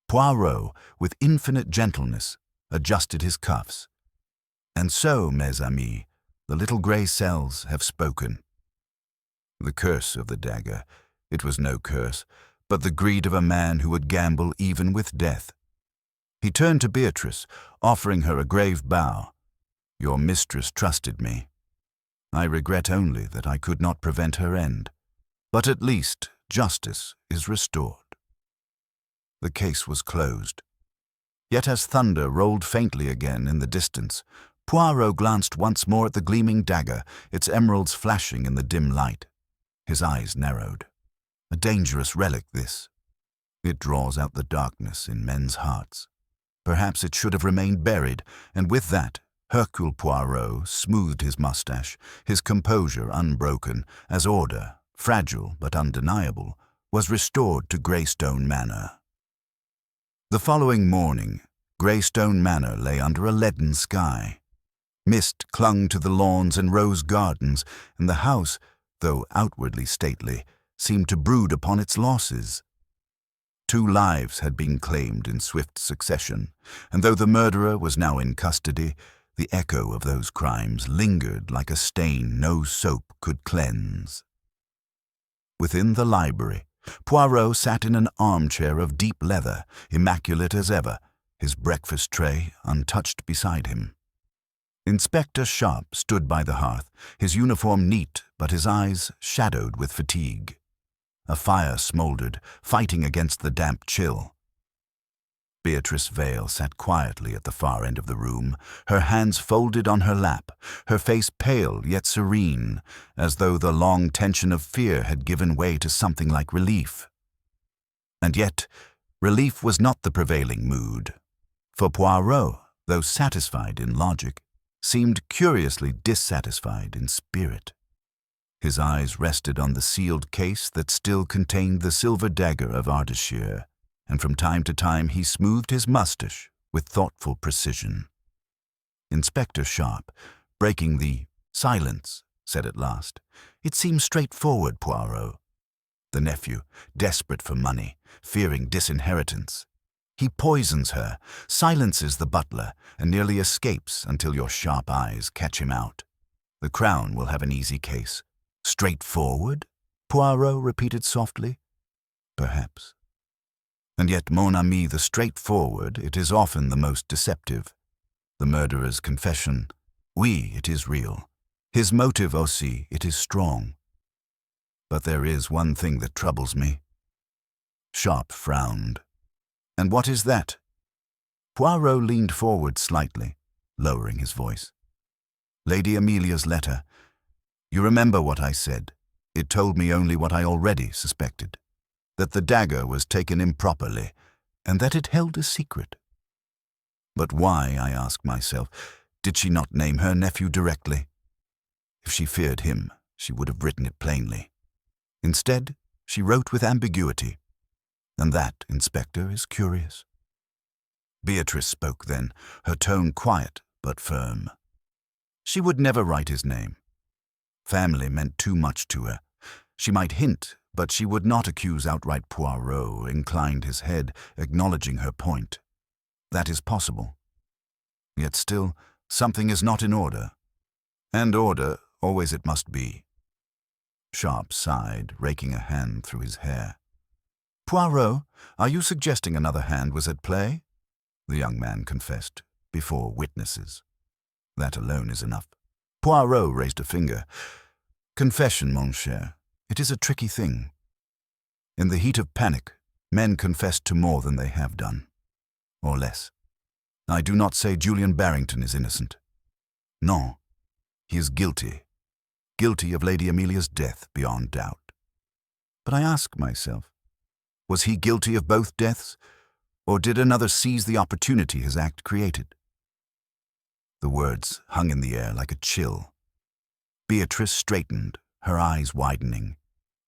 Poirot, with infinite gentleness, adjusted his cuffs. And so, mes amis, the little grey cells have spoken. The curse of the dagger, it was no curse, but the greed of a man who would gamble even with death. He turned to Beatrice, offering her a grave bow. Your mistress trusted me. I regret only that I could not prevent her end, but at least justice is restored. The case was closed. Yet as thunder rolled faintly again in the distance, Poirot glanced once more at the gleaming dagger, its emeralds flashing in the dim light. His eyes narrowed. A dangerous relic, this. It draws out the darkness in men's hearts. Perhaps it should have remained buried, and with that, Hercule Poirot smoothed his mustache, his composure unbroken, as order, fragile but undeniable, was restored to Greystone Manor. The following morning, Greystone Manor lay under a leaden sky. Mist clung to the lawns and rose gardens, and the house, though outwardly stately, seemed to brood upon its losses. 2 lives had been claimed in swift succession, and though the murderer was now in custody, the echo of those crimes lingered like a stain no soap could cleanse. Within the library, Poirot sat in an armchair of deep leather, immaculate as ever, his breakfast tray untouched beside him. Inspector Sharp stood by the hearth, his uniform neat but his eyes shadowed with fatigue. A fire smouldered, fighting against the damp chill. Beatrice Vale sat quietly at the far end of the room, her hands folded on her lap, her face pale yet serene, as though the long tension of fear had given way to something like relief. And yet, relief was not the prevailing mood, for Poirot, though satisfied in logic, seemed curiously dissatisfied in spirit. His eyes rested on the sealed case that still contained the Silver Dagger of Ardeshir, and from time to time he smoothed his moustache with thoughtful precision. Inspector Sharp, breaking the silence, said at last, "It seems straightforward, Poirot. The nephew, desperate for money, fearing disinheritance. He poisons her, silences the butler, and nearly escapes until your sharp eyes catch him out. The Crown will have an easy case." "Straightforward?" Poirot repeated softly. "Perhaps. And yet, mon ami, the straightforward, it is often the most deceptive. The murderer's confession, oui, it is real. His motive aussi, it is strong. But there is one thing that troubles me." Sharp frowned. "And what is that?" Poirot leaned forward slightly, lowering his voice. "Lady Amelia's letter. You remember what I said. It told me only what I already suspected, that the dagger was taken improperly, and that it held a secret. But why, I ask myself, did she not name her nephew directly? If she feared him, she would have written it plainly. Instead, she wrote with ambiguity. And that, Inspector, is curious." Beatrice spoke then, her tone quiet but firm. She would never write his name. Family meant too much to her. She might hint, but she would not accuse outright. Poirot inclined his head, acknowledging her point. That is possible. Yet still, something is not in order. And order, always it must be. Sharp sighed, raking a hand through his hair. "Poirot, are you suggesting another hand was at play?" the young man confessed, "before witnesses. That alone is enough." Poirot raised a finger. "Confession, mon cher, it is a tricky thing. In the heat of panic, men confess to more than they have done, or less. I do not say Julian Barrington is innocent. No, he is guilty. Guilty of Lady Amelia's death, beyond doubt. But I ask myself, was he guilty of both deaths, or did another seize the opportunity his act created?" The words hung in the air like a chill. Beatrice straightened, her eyes widening.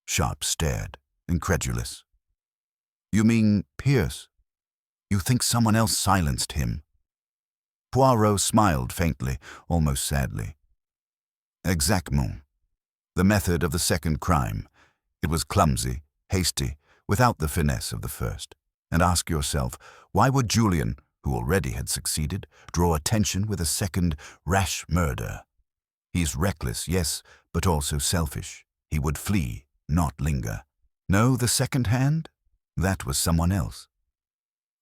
Sharp stared, incredulous. "You mean Pierce? You think someone else silenced him?" Poirot smiled faintly, almost sadly. "Exactement. The method of the second crime. It was clumsy, hasty, without the finesse of the first. And ask yourself, why would Julian, who already had succeeded, draw attention with a second rash murder? He's reckless, yes, but also selfish. He would flee, not linger. No, the second hand? That was someone else."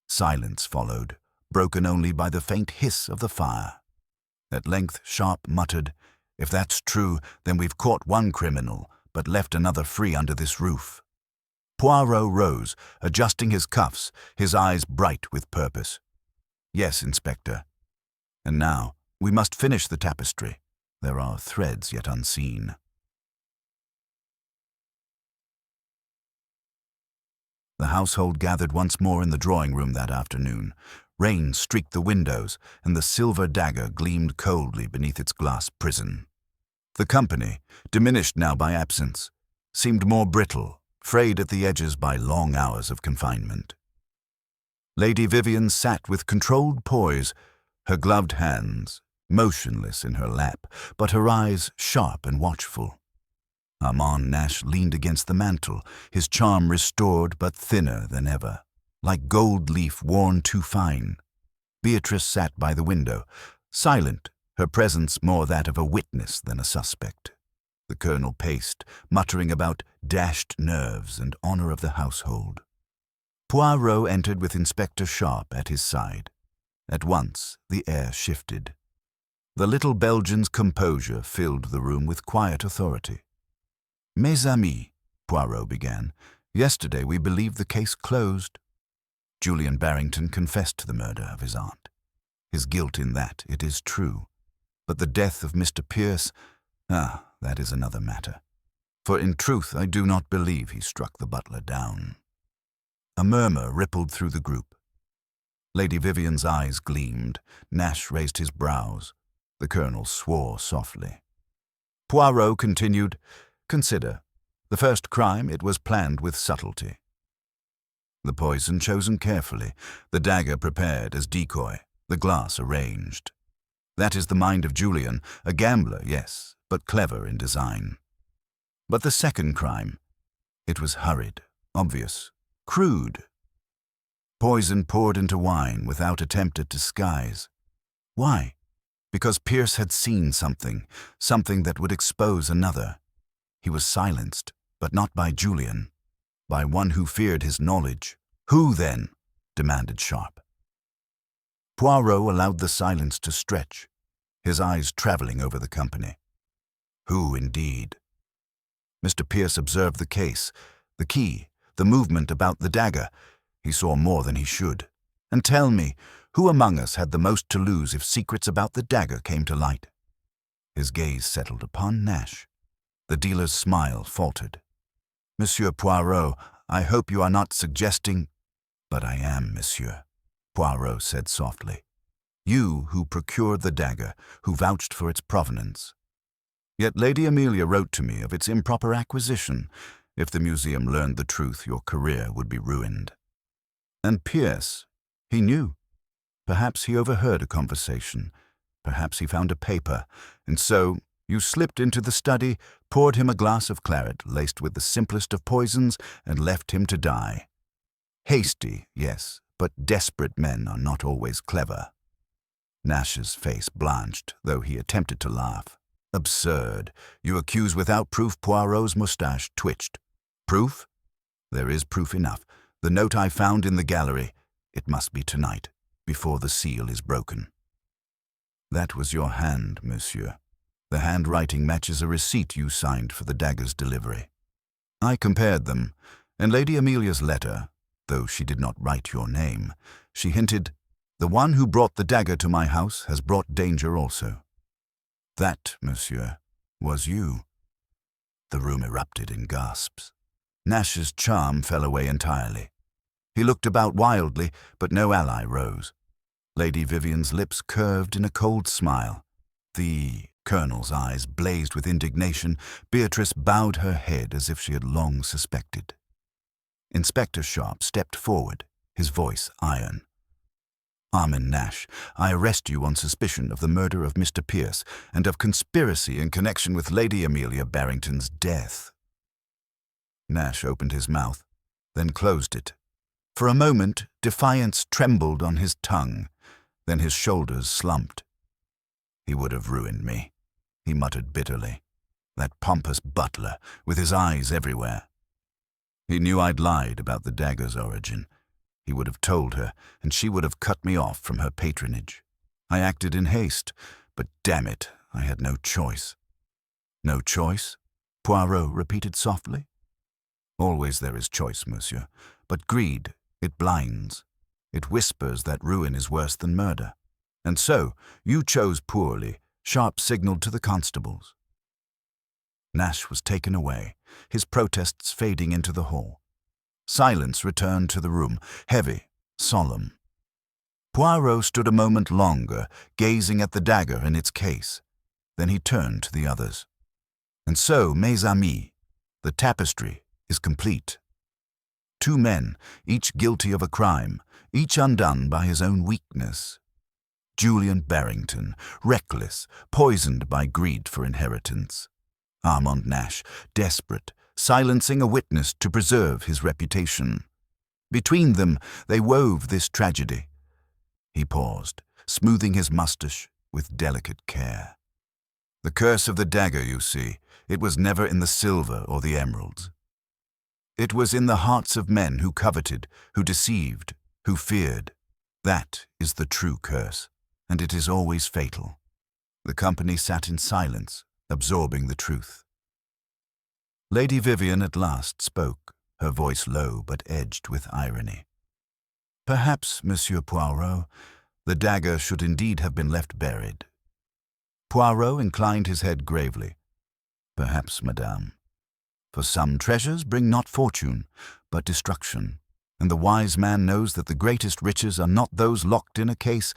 Silence followed, broken only by the faint hiss of the fire. At length Sharp muttered, "If that's true, then we've caught one criminal, but left another free under this roof." Poirot rose, adjusting his cuffs, his eyes bright with purpose. "Yes, Inspector. And now, we must finish the tapestry. There are threads yet unseen." The household gathered once more in the drawing-room that afternoon. Rain streaked the windows, and the Silver Dagger gleamed coldly beneath its glass prison. The company, diminished now by absence, seemed more brittle, frayed at the edges by long hours of confinement. Lady Vivian sat with controlled poise, her gloved hands motionless in her lap, but her eyes sharp and watchful. Armand Nash leaned against the mantel, his charm restored but thinner than ever, like gold leaf worn too fine. Beatrice sat by the window, silent, her presence more that of a witness than a suspect. The colonel paced, muttering about dashed nerves and honor of the household. Poirot entered with Inspector Sharp at his side. At once the air shifted. The little Belgian's composure filled the room with quiet authority. "Mes amis," Poirot began, "yesterday we believed the case closed. Julian Barrington confessed to the murder of his aunt. His guilt in that, it is true. But the death of Mr. Pierce, that is another matter. For in truth I do not believe he struck the butler down." A murmur rippled through the group. Lady Vivian's eyes gleamed. Nash raised his brows. The colonel swore softly. Poirot continued, "Consider. The first crime, it was planned with subtlety. The poison chosen carefully, the dagger prepared as decoy, the glass arranged. That is the mind of Julian, a gambler, yes, but clever in design. But the second crime, it was hurried, obvious, crude. Poison poured into wine without attempt at disguise. Why? Because Pierce had seen something that would expose another. He was silenced, but not by Julian, by one who feared his knowledge. Who, then? Demanded Sharp. Poirot allowed the silence to stretch, his eyes traveling over the company. Who, indeed? Mr. Pierce observed the case, the key, the movement about the dagger. He saw more than he should. And tell me, who among us had the most to lose if secrets about the dagger came to light? His gaze settled upon Nash. The dealer's smile faltered. "Monsieur Poirot, I hope you are not suggesting—" "But I am, monsieur," Poirot said softly. "You who procured the dagger, who vouched for its provenance. Yet Lady Amelia wrote to me of its improper acquisition. If the museum learned the truth, your career would be ruined. And Pierce, he knew. Perhaps he overheard a conversation. Perhaps he found a paper. And so you slipped into the study, poured him a glass of claret laced with the simplest of poisons, and left him to die. Hasty, yes, but desperate men are not always clever." Nash's face blanched, though he attempted to laugh. "Absurd. You accuse without proof." Poirot's moustache twitched. "Proof? There is proof enough. The note I found in the gallery. It must be tonight, before the seal is broken." "That was your hand, monsieur. The handwriting matches a receipt you signed for the dagger's delivery. I compared them, and Lady Amelia's letter, though she did not write your name, she hinted, 'The one who brought the dagger to my house has brought danger also.' That, monsieur, was you." The room erupted in gasps. Nash's charm fell away entirely. He looked about wildly, but no ally rose. Lady Vivian's lips curved in a cold smile. The colonel's eyes blazed with indignation. Beatrice bowed her head as if she had long suspected. Inspector Sharp stepped forward, his voice iron. "Armand Nash, I arrest you on suspicion of the murder of Mr. Pierce and of conspiracy in connection with Lady Amelia Barrington's death." Nash opened his mouth, then closed it. For a moment, defiance trembled on his tongue, then his shoulders slumped. "He would have ruined me," he muttered bitterly. "That pompous butler, with his eyes everywhere. He knew I'd lied about the dagger's origin. He would have told her, and she would have cut me off from her patronage. I acted in haste, but damn it, I had no choice." "No choice?" Poirot repeated softly. "Always there is choice, monsieur, but greed, it blinds. It whispers that ruin is worse than murder. And so, you chose poorly," Sharp signaled to the constables. Nash was taken away, his protests fading into the hall. Silence returned to the room, heavy, solemn. Poirot stood a moment longer, gazing at the dagger in its case. Then he turned to the others. "And so, mes amis, the tapestry is complete. Two men, each guilty of a crime, each undone by his own weakness. Julian Barrington, reckless, poisoned by greed for inheritance. Armand Nash, desperate, silencing a witness to preserve his reputation. Between them, they wove this tragedy. He paused, smoothing his moustache with delicate care. The curse of the dagger, you see, it was never in the silver or the emeralds. It was in the hearts of men who coveted, who deceived, who feared. That is the true curse, and it is always fatal. The company sat in silence, absorbing the truth. Lady Vivian at last spoke, her voice low but edged with irony. Perhaps, Monsieur Poirot, the dagger should indeed have been left buried. Poirot inclined his head gravely. Perhaps, madame. For some treasures bring not fortune, but destruction, and the wise man knows that the greatest riches are not those locked in a case,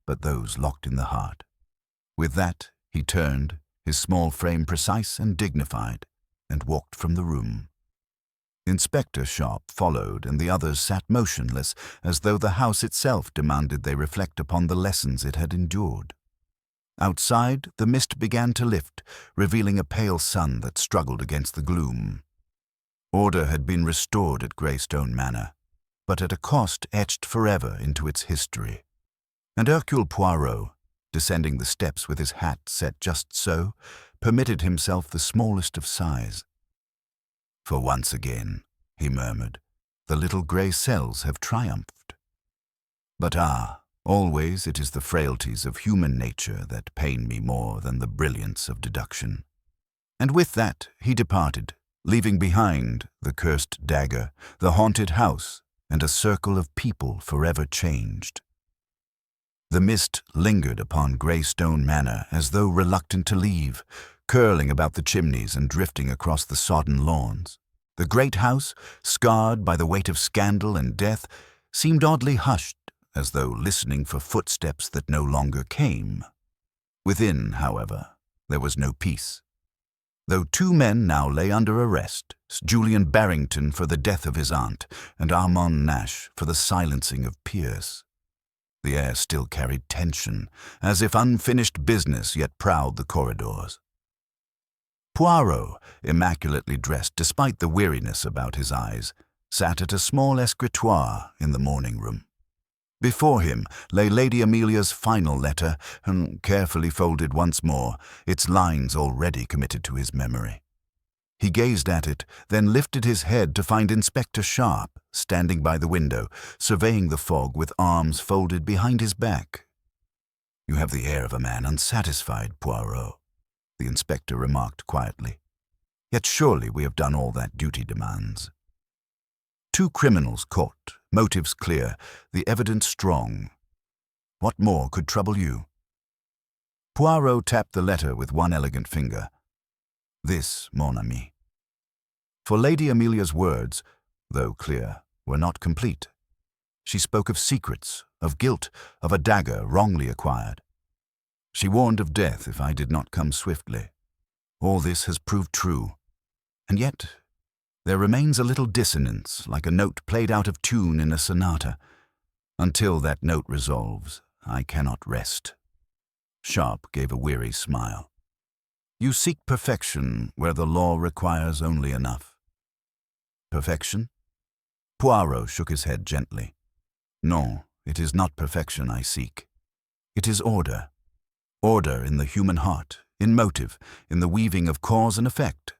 but those locked in the heart. With that, he turned, his small frame precise and dignified, and walked from the room. Inspector Sharp followed, and the others sat motionless, as though the house itself demanded they reflect upon the lessons it had endured. Outside, the mist began to lift, revealing a pale sun that struggled against the gloom. Order had been restored at Greystone Manor, but at a cost etched forever into its history. And Hercule Poirot, descending the steps with his hat set just so, permitted himself the smallest of sighs. For once again, he murmured, the little grey cells have triumphed. But always it is the frailties of human nature that pain me more than the brilliance of deduction. And with that he departed, leaving behind the cursed dagger, the haunted house, and a circle of people forever changed. The mist lingered upon Greystone Manor as though reluctant to leave, curling about the chimneys and drifting across the sodden lawns. The great house, scarred by the weight of scandal and death, seemed oddly hushed, as though listening for footsteps that no longer came. Within, however, there was no peace. Though two men now lay under arrest, Julian Barrington for the death of his aunt, and Armand Nash for the silencing of Pierce. The air still carried tension, as if unfinished business yet prowled the corridors. Poirot, immaculately dressed despite the weariness about his eyes, sat at a small escritoire in the morning room. Before him lay Lady Amelia's final letter, carefully folded once more, its lines already committed to his memory. He gazed at it, then lifted his head to find Inspector Sharp standing by the window, surveying the fog with arms folded behind his back. "You have the air of a man unsatisfied, Poirot," the inspector remarked quietly. "Yet surely we have done all that duty demands." Two criminals caught, motives clear, the evidence strong. What more could trouble you? Poirot tapped the letter with one elegant finger. "This, mon ami." For Lady Amelia's words, though clear, were not complete. She spoke of secrets, of guilt, of a dagger wrongly acquired. She warned of death if I did not come swiftly. All this has proved true. And yet there remains a little dissonance, like a note played out of tune in a sonata. Until that note resolves, I cannot rest. Sharp gave a weary smile. "You seek perfection where the law requires only enough." "Perfection?" Poirot shook his head gently. "No, it is not perfection I seek. It is order. Order in the human heart, in motive, in the weaving of cause and effect.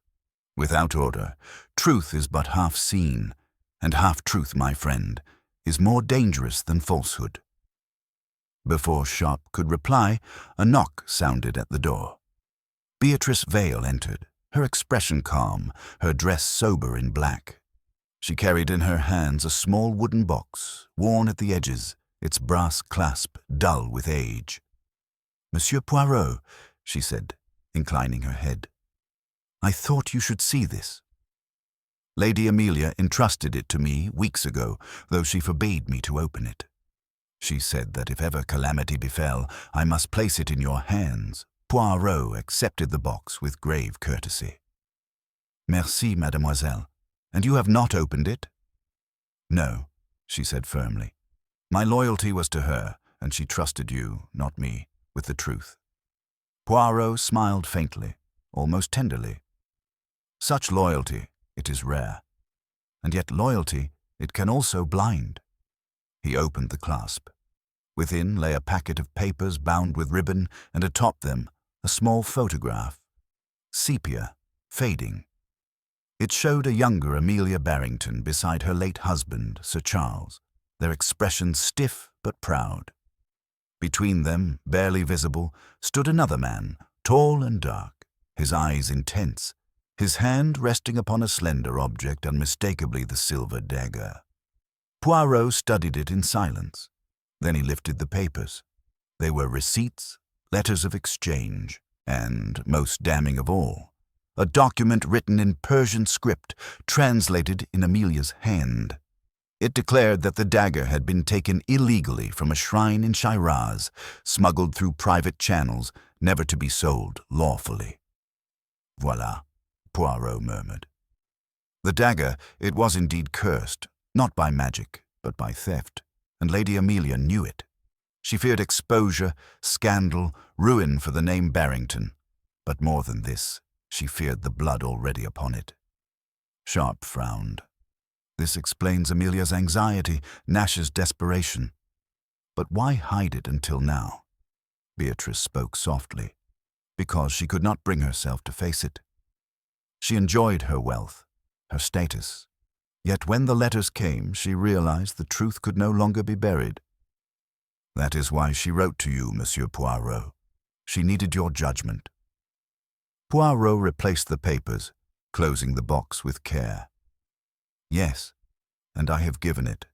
Without order, truth is but half seen, and half-truth, my friend, is more dangerous than falsehood." Before Sharp could reply, a knock sounded at the door. Beatrice Vale entered, her expression calm, her dress sober in black. She carried in her hands a small wooden box, worn at the edges, its brass clasp dull with age. "Monsieur Poirot," she said, inclining her head, "I thought you should see this." Lady Amelia entrusted it to me weeks ago, though she forbade me to open it. She said that if ever calamity befell, I must place it in your hands. Poirot accepted the box with grave courtesy. "Merci, mademoiselle," And you have not opened it?" "No," she said firmly. "My loyalty was to her, and she trusted you, not me, with the truth." Poirot smiled faintly, almost tenderly. Such loyalty, it is rare. And yet loyalty, it can also blind. He opened the clasp. Within lay a packet of papers bound with ribbon, and atop them a small photograph. Sepia, fading. It showed a younger Amelia Barrington beside her late husband, Sir Charles, their expressions stiff but proud. Between them, barely visible, stood another man, tall and dark, his eyes intense, his hand resting upon a slender object, unmistakably the silver dagger. Poirot studied it in silence. Then he lifted the papers. They were receipts, letters of exchange, and, most damning of all, a document written in Persian script, translated in Amelia's hand. It declared that the dagger had been taken illegally from a shrine in Shiraz, smuggled through private channels, never to be sold lawfully. "Voilà," Poirot murmured. The dagger, it was indeed cursed, not by magic, but by theft, and Lady Amelia knew it. She feared exposure, scandal, ruin for the name Barrington, but more than this, she feared the blood already upon it. Sharp frowned. This explains Amelia's anxiety, Nash's desperation. But why hide it until now? Beatrice spoke softly, because she could not bring herself to face it. She enjoyed her wealth, her status. Yet when the letters came, she realized the truth could no longer be buried. "That is why she wrote to you, Monsieur Poirot. She needed your judgment." Poirot replaced the papers, closing the box with care. "Yes, and I have given it.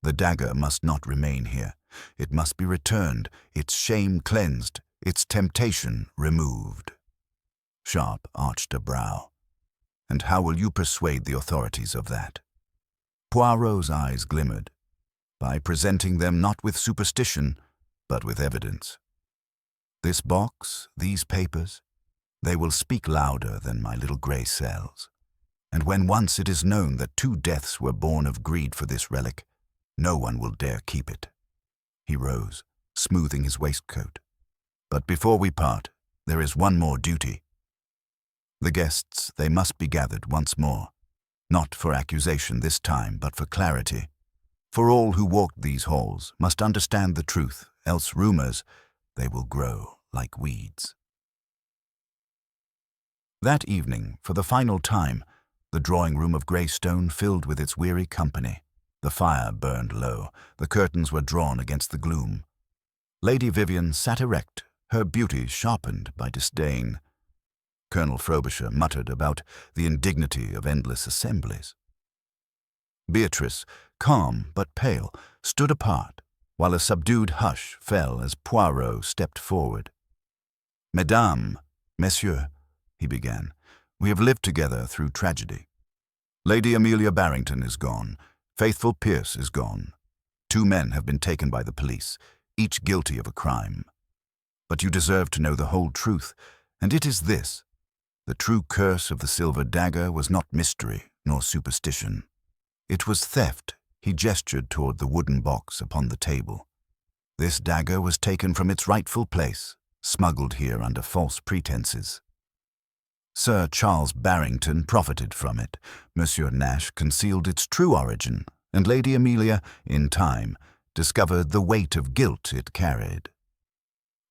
The dagger must not remain here. It must be returned, its shame cleansed, its temptation removed." Sharp arched a brow. "And how will you persuade the authorities of that?" Poirot's eyes glimmered. "By presenting them not with superstition, but with evidence. This box, these papers, they will speak louder than my little grey cells. And when once it is known that 2 deaths were born of greed for this relic, no one will dare keep it." He rose, smoothing his waistcoat. "But before we part, there is one more duty. The guests, they must be gathered once more, not for accusation this time, but for clarity. For all who walked these halls must understand the truth, else rumors, they will grow like weeds." That evening, for the final time, the drawing-room of Greystone filled with its weary company. The fire burned low, the curtains were drawn against the gloom. Lady Vivian sat erect, her beauty sharpened by disdain. Colonel Frobisher muttered about the indignity of endless assemblies. Beatrice, calm but pale, stood apart, while a subdued hush fell as Poirot stepped forward. "Mesdames, Messieurs," he began, "we have lived together through tragedy. Lady Amelia Barrington is gone. Faithful Pierce is gone. 2 men have been taken by the police, each guilty of a crime. But you deserve to know the whole truth, and it is this. The true curse of the silver dagger was not mystery nor superstition. It was theft." He gestured toward the wooden box upon the table. "This dagger was taken from its rightful place, smuggled here under false pretenses. Sir Charles Barrington profited from it. Monsieur Nash concealed its true origin, and Lady Amelia, in time, discovered the weight of guilt it carried.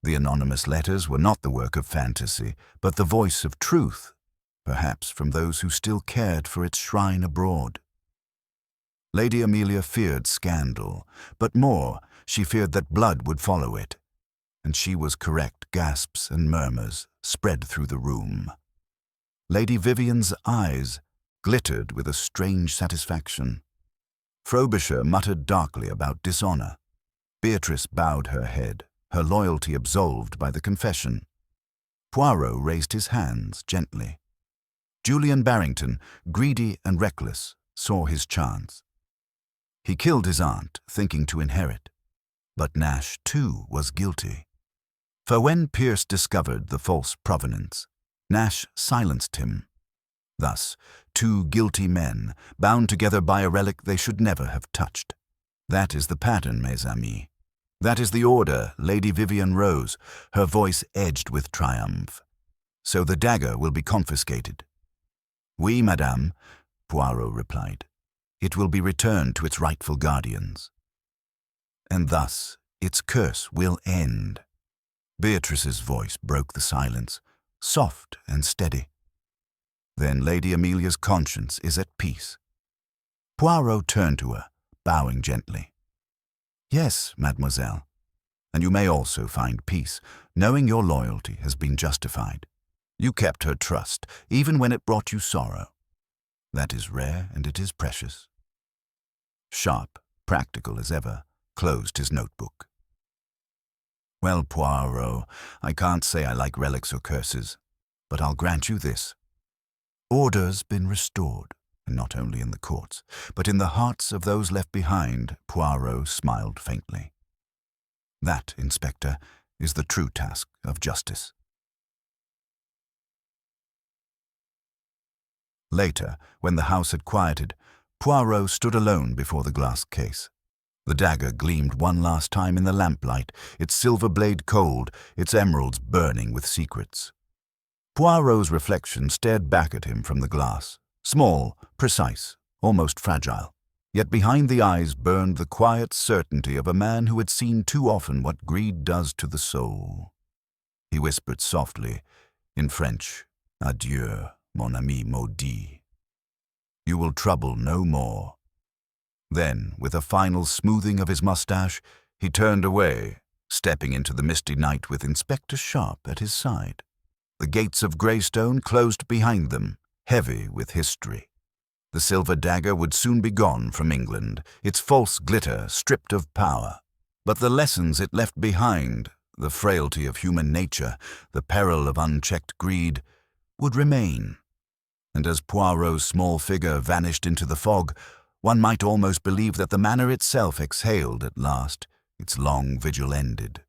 The anonymous letters were not the work of fantasy, but the voice of truth, perhaps from those who still cared for its shrine abroad. Lady Amelia feared scandal, but more, she feared that blood would follow it. And she was correct. Gasps and murmurs spread through the room. Lady Vivian's eyes glittered with a strange satisfaction. Frobisher muttered darkly about dishonor. Beatrice bowed her head, her loyalty absolved by the confession. Poirot raised his hands gently. Julian Barrington, greedy and reckless, saw his chance. He killed his aunt, thinking to inherit. But Nash, too, was guilty. For when Pierce discovered the false provenance, Nash silenced him. Thus, two guilty men, bound together by a relic they should never have touched. That is the pattern, mes amis. That is the order. Lady Vivian rose, her voice edged with triumph. So the dagger will be confiscated. Oui, madame, Poirot replied. It will be returned to its rightful guardians. And thus its curse will end. Beatrice's voice broke the silence, soft and steady. Then Lady Amelia's conscience is at peace. Poirot turned to her, bowing gently. Yes, mademoiselle, and you may also find peace, knowing your loyalty has been justified. You kept her trust, even when it brought you sorrow. That is rare and it is precious. Sharp, practical as ever, closed his notebook. Well, Poirot, I can't say I like relics or curses, but I'll grant you this. Order's been restored, and not only in the courts, but in the hearts of those left behind. Poirot smiled faintly. That, Inspector, is the true task of justice. Later, when the house had quieted, Poirot stood alone before the glass case. The dagger gleamed one last time in the lamplight, its silver blade cold, its emeralds burning with secrets. Poirot's reflection stared back at him from the glass, small, precise, almost fragile. Yet behind the eyes burned the quiet certainty of a man who had seen too often what greed does to the soul. He whispered softly, in French, "Adieu, mon ami maudit. You will trouble no more." Then, with a final smoothing of his mustache, he turned away, stepping into the misty night with Inspector Sharp at his side. The gates of Greystone closed behind them, heavy with history. The silver dagger would soon be gone from England, its false glitter stripped of power. But the lessons it left behind, the frailty of human nature, the peril of unchecked greed, would remain. And as Poirot's small figure vanished into the fog, one might almost believe that the manor itself exhaled at last, its long vigil ended.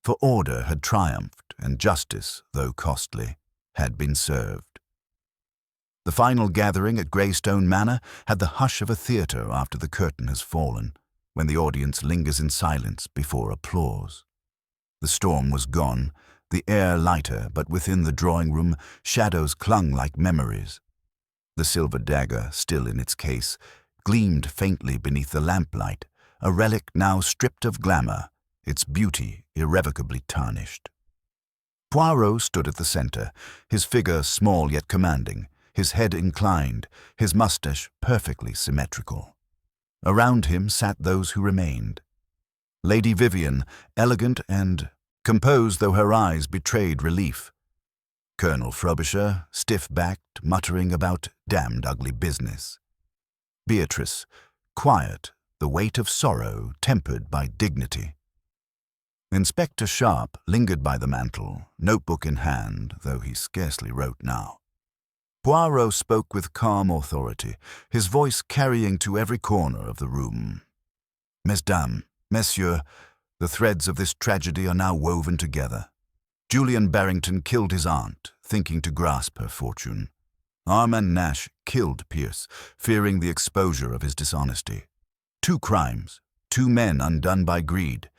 For order had triumphed, and justice, though costly, had been served. The final gathering at Greystone Manor had the hush of a theatre after the curtain has fallen, when the audience lingers in silence before applause. The storm was gone, the air lighter, but within the drawing-room shadows clung like memories. The silver dagger, still in its case, gleamed faintly beneath the lamplight, a relic now stripped of glamour, its beauty irrevocably tarnished. Poirot stood at the center, his figure small yet commanding, his head inclined, his mustache perfectly symmetrical. Around him sat those who remained. Lady Vivian, elegant and composed though her eyes betrayed relief. Colonel Frobisher, stiff-backed, muttering about damned ugly business. Beatrice, quiet, the weight of sorrow tempered by dignity. Inspector Sharp lingered by the mantel, notebook in hand, though he scarcely wrote now. Poirot spoke with calm authority, his voice carrying to every corner of the room. Mesdames, Messieurs, the threads of this tragedy are now woven together. Julian Barrington killed his aunt, thinking to grasp her fortune. Armand Nash killed Pierce, fearing the exposure of his dishonesty. 2 crimes, 2 men undone by greed.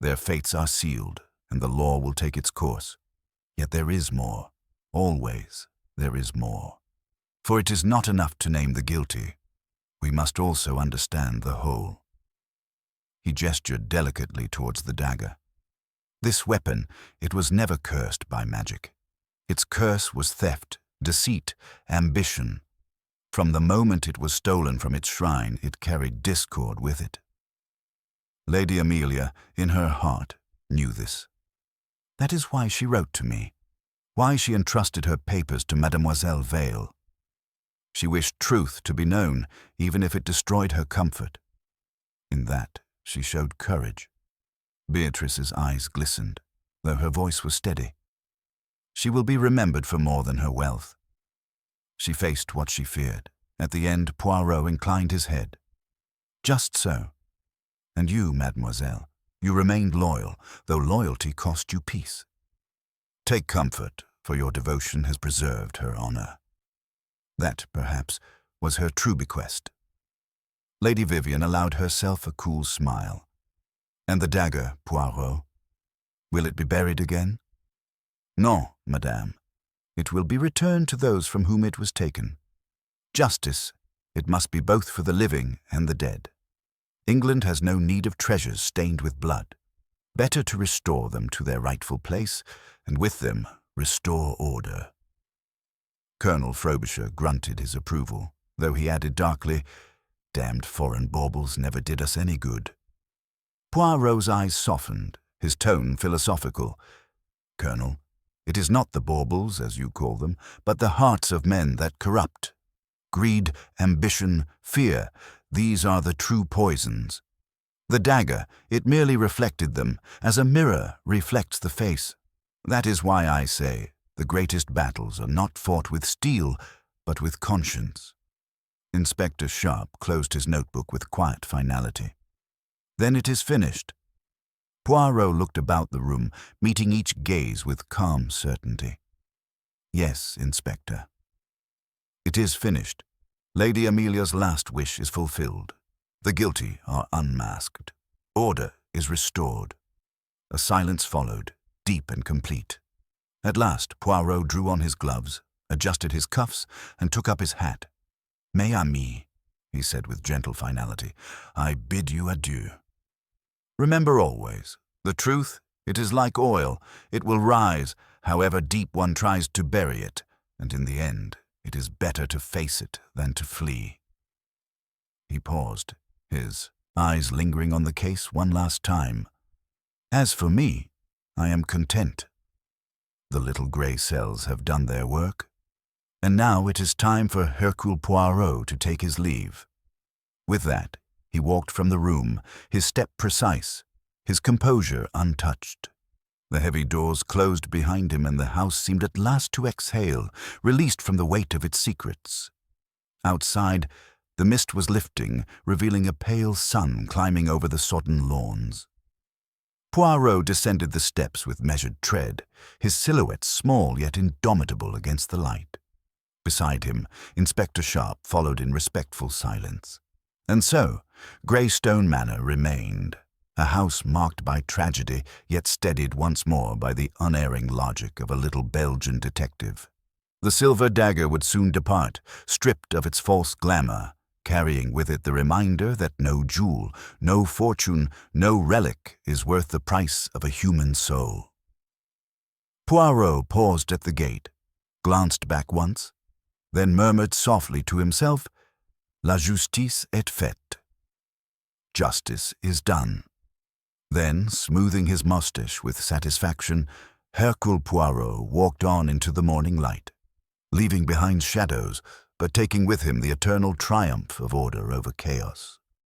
Their fates are sealed, and the law will take its course. Yet there is more. Always there is more. For it is not enough to name the guilty. We must also understand the whole. He gestured delicately towards the dagger. This weapon, it was never cursed by magic. Its curse was theft, deceit, ambition. From the moment it was stolen from its shrine, it carried discord with it. Lady Amelia, in her heart, knew this. That is why she wrote to me, why she entrusted her papers to Mademoiselle Vale. She wished truth to be known, even if it destroyed her comfort. In that, she showed courage. Beatrice's eyes glistened, though her voice was steady. She will be remembered for more than her wealth. She faced what she feared. At the end, Poirot inclined his head. Just so. And you, mademoiselle, you remained loyal, though loyalty cost you peace. Take comfort, for your devotion has preserved her honor. That, perhaps, was her true bequest. Lady Vivian allowed herself a cool smile. "And the dagger, Poirot? Will it be buried again?" "Non, madame. It will be returned to those from whom it was taken. Justice, it must be both for the living and the dead. England has no need of treasures stained with blood. Better to restore them to their rightful place, and with them restore order." Colonel Frobisher grunted his approval, though he added darkly, "Damned foreign baubles never did us any good." Poirot's eyes softened, his tone philosophical. "Colonel, it is not the baubles, as you call them, but the hearts of men that corrupt. Greed, ambition, fear, these are the true poisons. The dagger, it merely reflected them, as a mirror reflects the face. That is why I say the greatest battles are not fought with steel, but with conscience." Inspector Sharp closed his notebook with quiet finality. "Then it is finished." Poirot looked about the room, meeting each gaze with calm certainty. "Yes, Inspector. It is finished. Lady Amelia's last wish is fulfilled. The guilty are unmasked. Order is restored." A silence followed, deep and complete. At last, Poirot drew on his gloves, adjusted his cuffs, and took up his hat. "Mes amis," he said with gentle finality, "I bid you adieu. Remember always, the truth, it is like oil. It will rise, however deep one tries to bury it, and in the end, it is better to face it than to flee." He paused, his eyes lingering on the case one last time. "As for me, I am content. The little grey cells have done their work, and now it is time for Hercule Poirot to take his leave." With that, he walked from the room, his step precise, his composure untouched. The heavy doors closed behind him, and the house seemed at last to exhale, released from the weight of its secrets. Outside, the mist was lifting, revealing a pale sun climbing over the sodden lawns. Poirot descended the steps with measured tread, his silhouette small yet indomitable against the light. Beside him, Inspector Sharp followed in respectful silence. And so, Greystone Manor remained, a house marked by tragedy, yet steadied once more by the unerring logic of a little Belgian detective. The Silver Dagger would soon depart, stripped of its false glamour, carrying with it the reminder that no jewel, no fortune, no relic is worth the price of a human soul. Poirot paused at the gate, glanced back once, then murmured softly to himself, "La justice est faite." Justice is done. Then, smoothing his moustache with satisfaction, Hercule Poirot walked on into the morning light, leaving behind shadows, but taking with him the eternal triumph of order over chaos.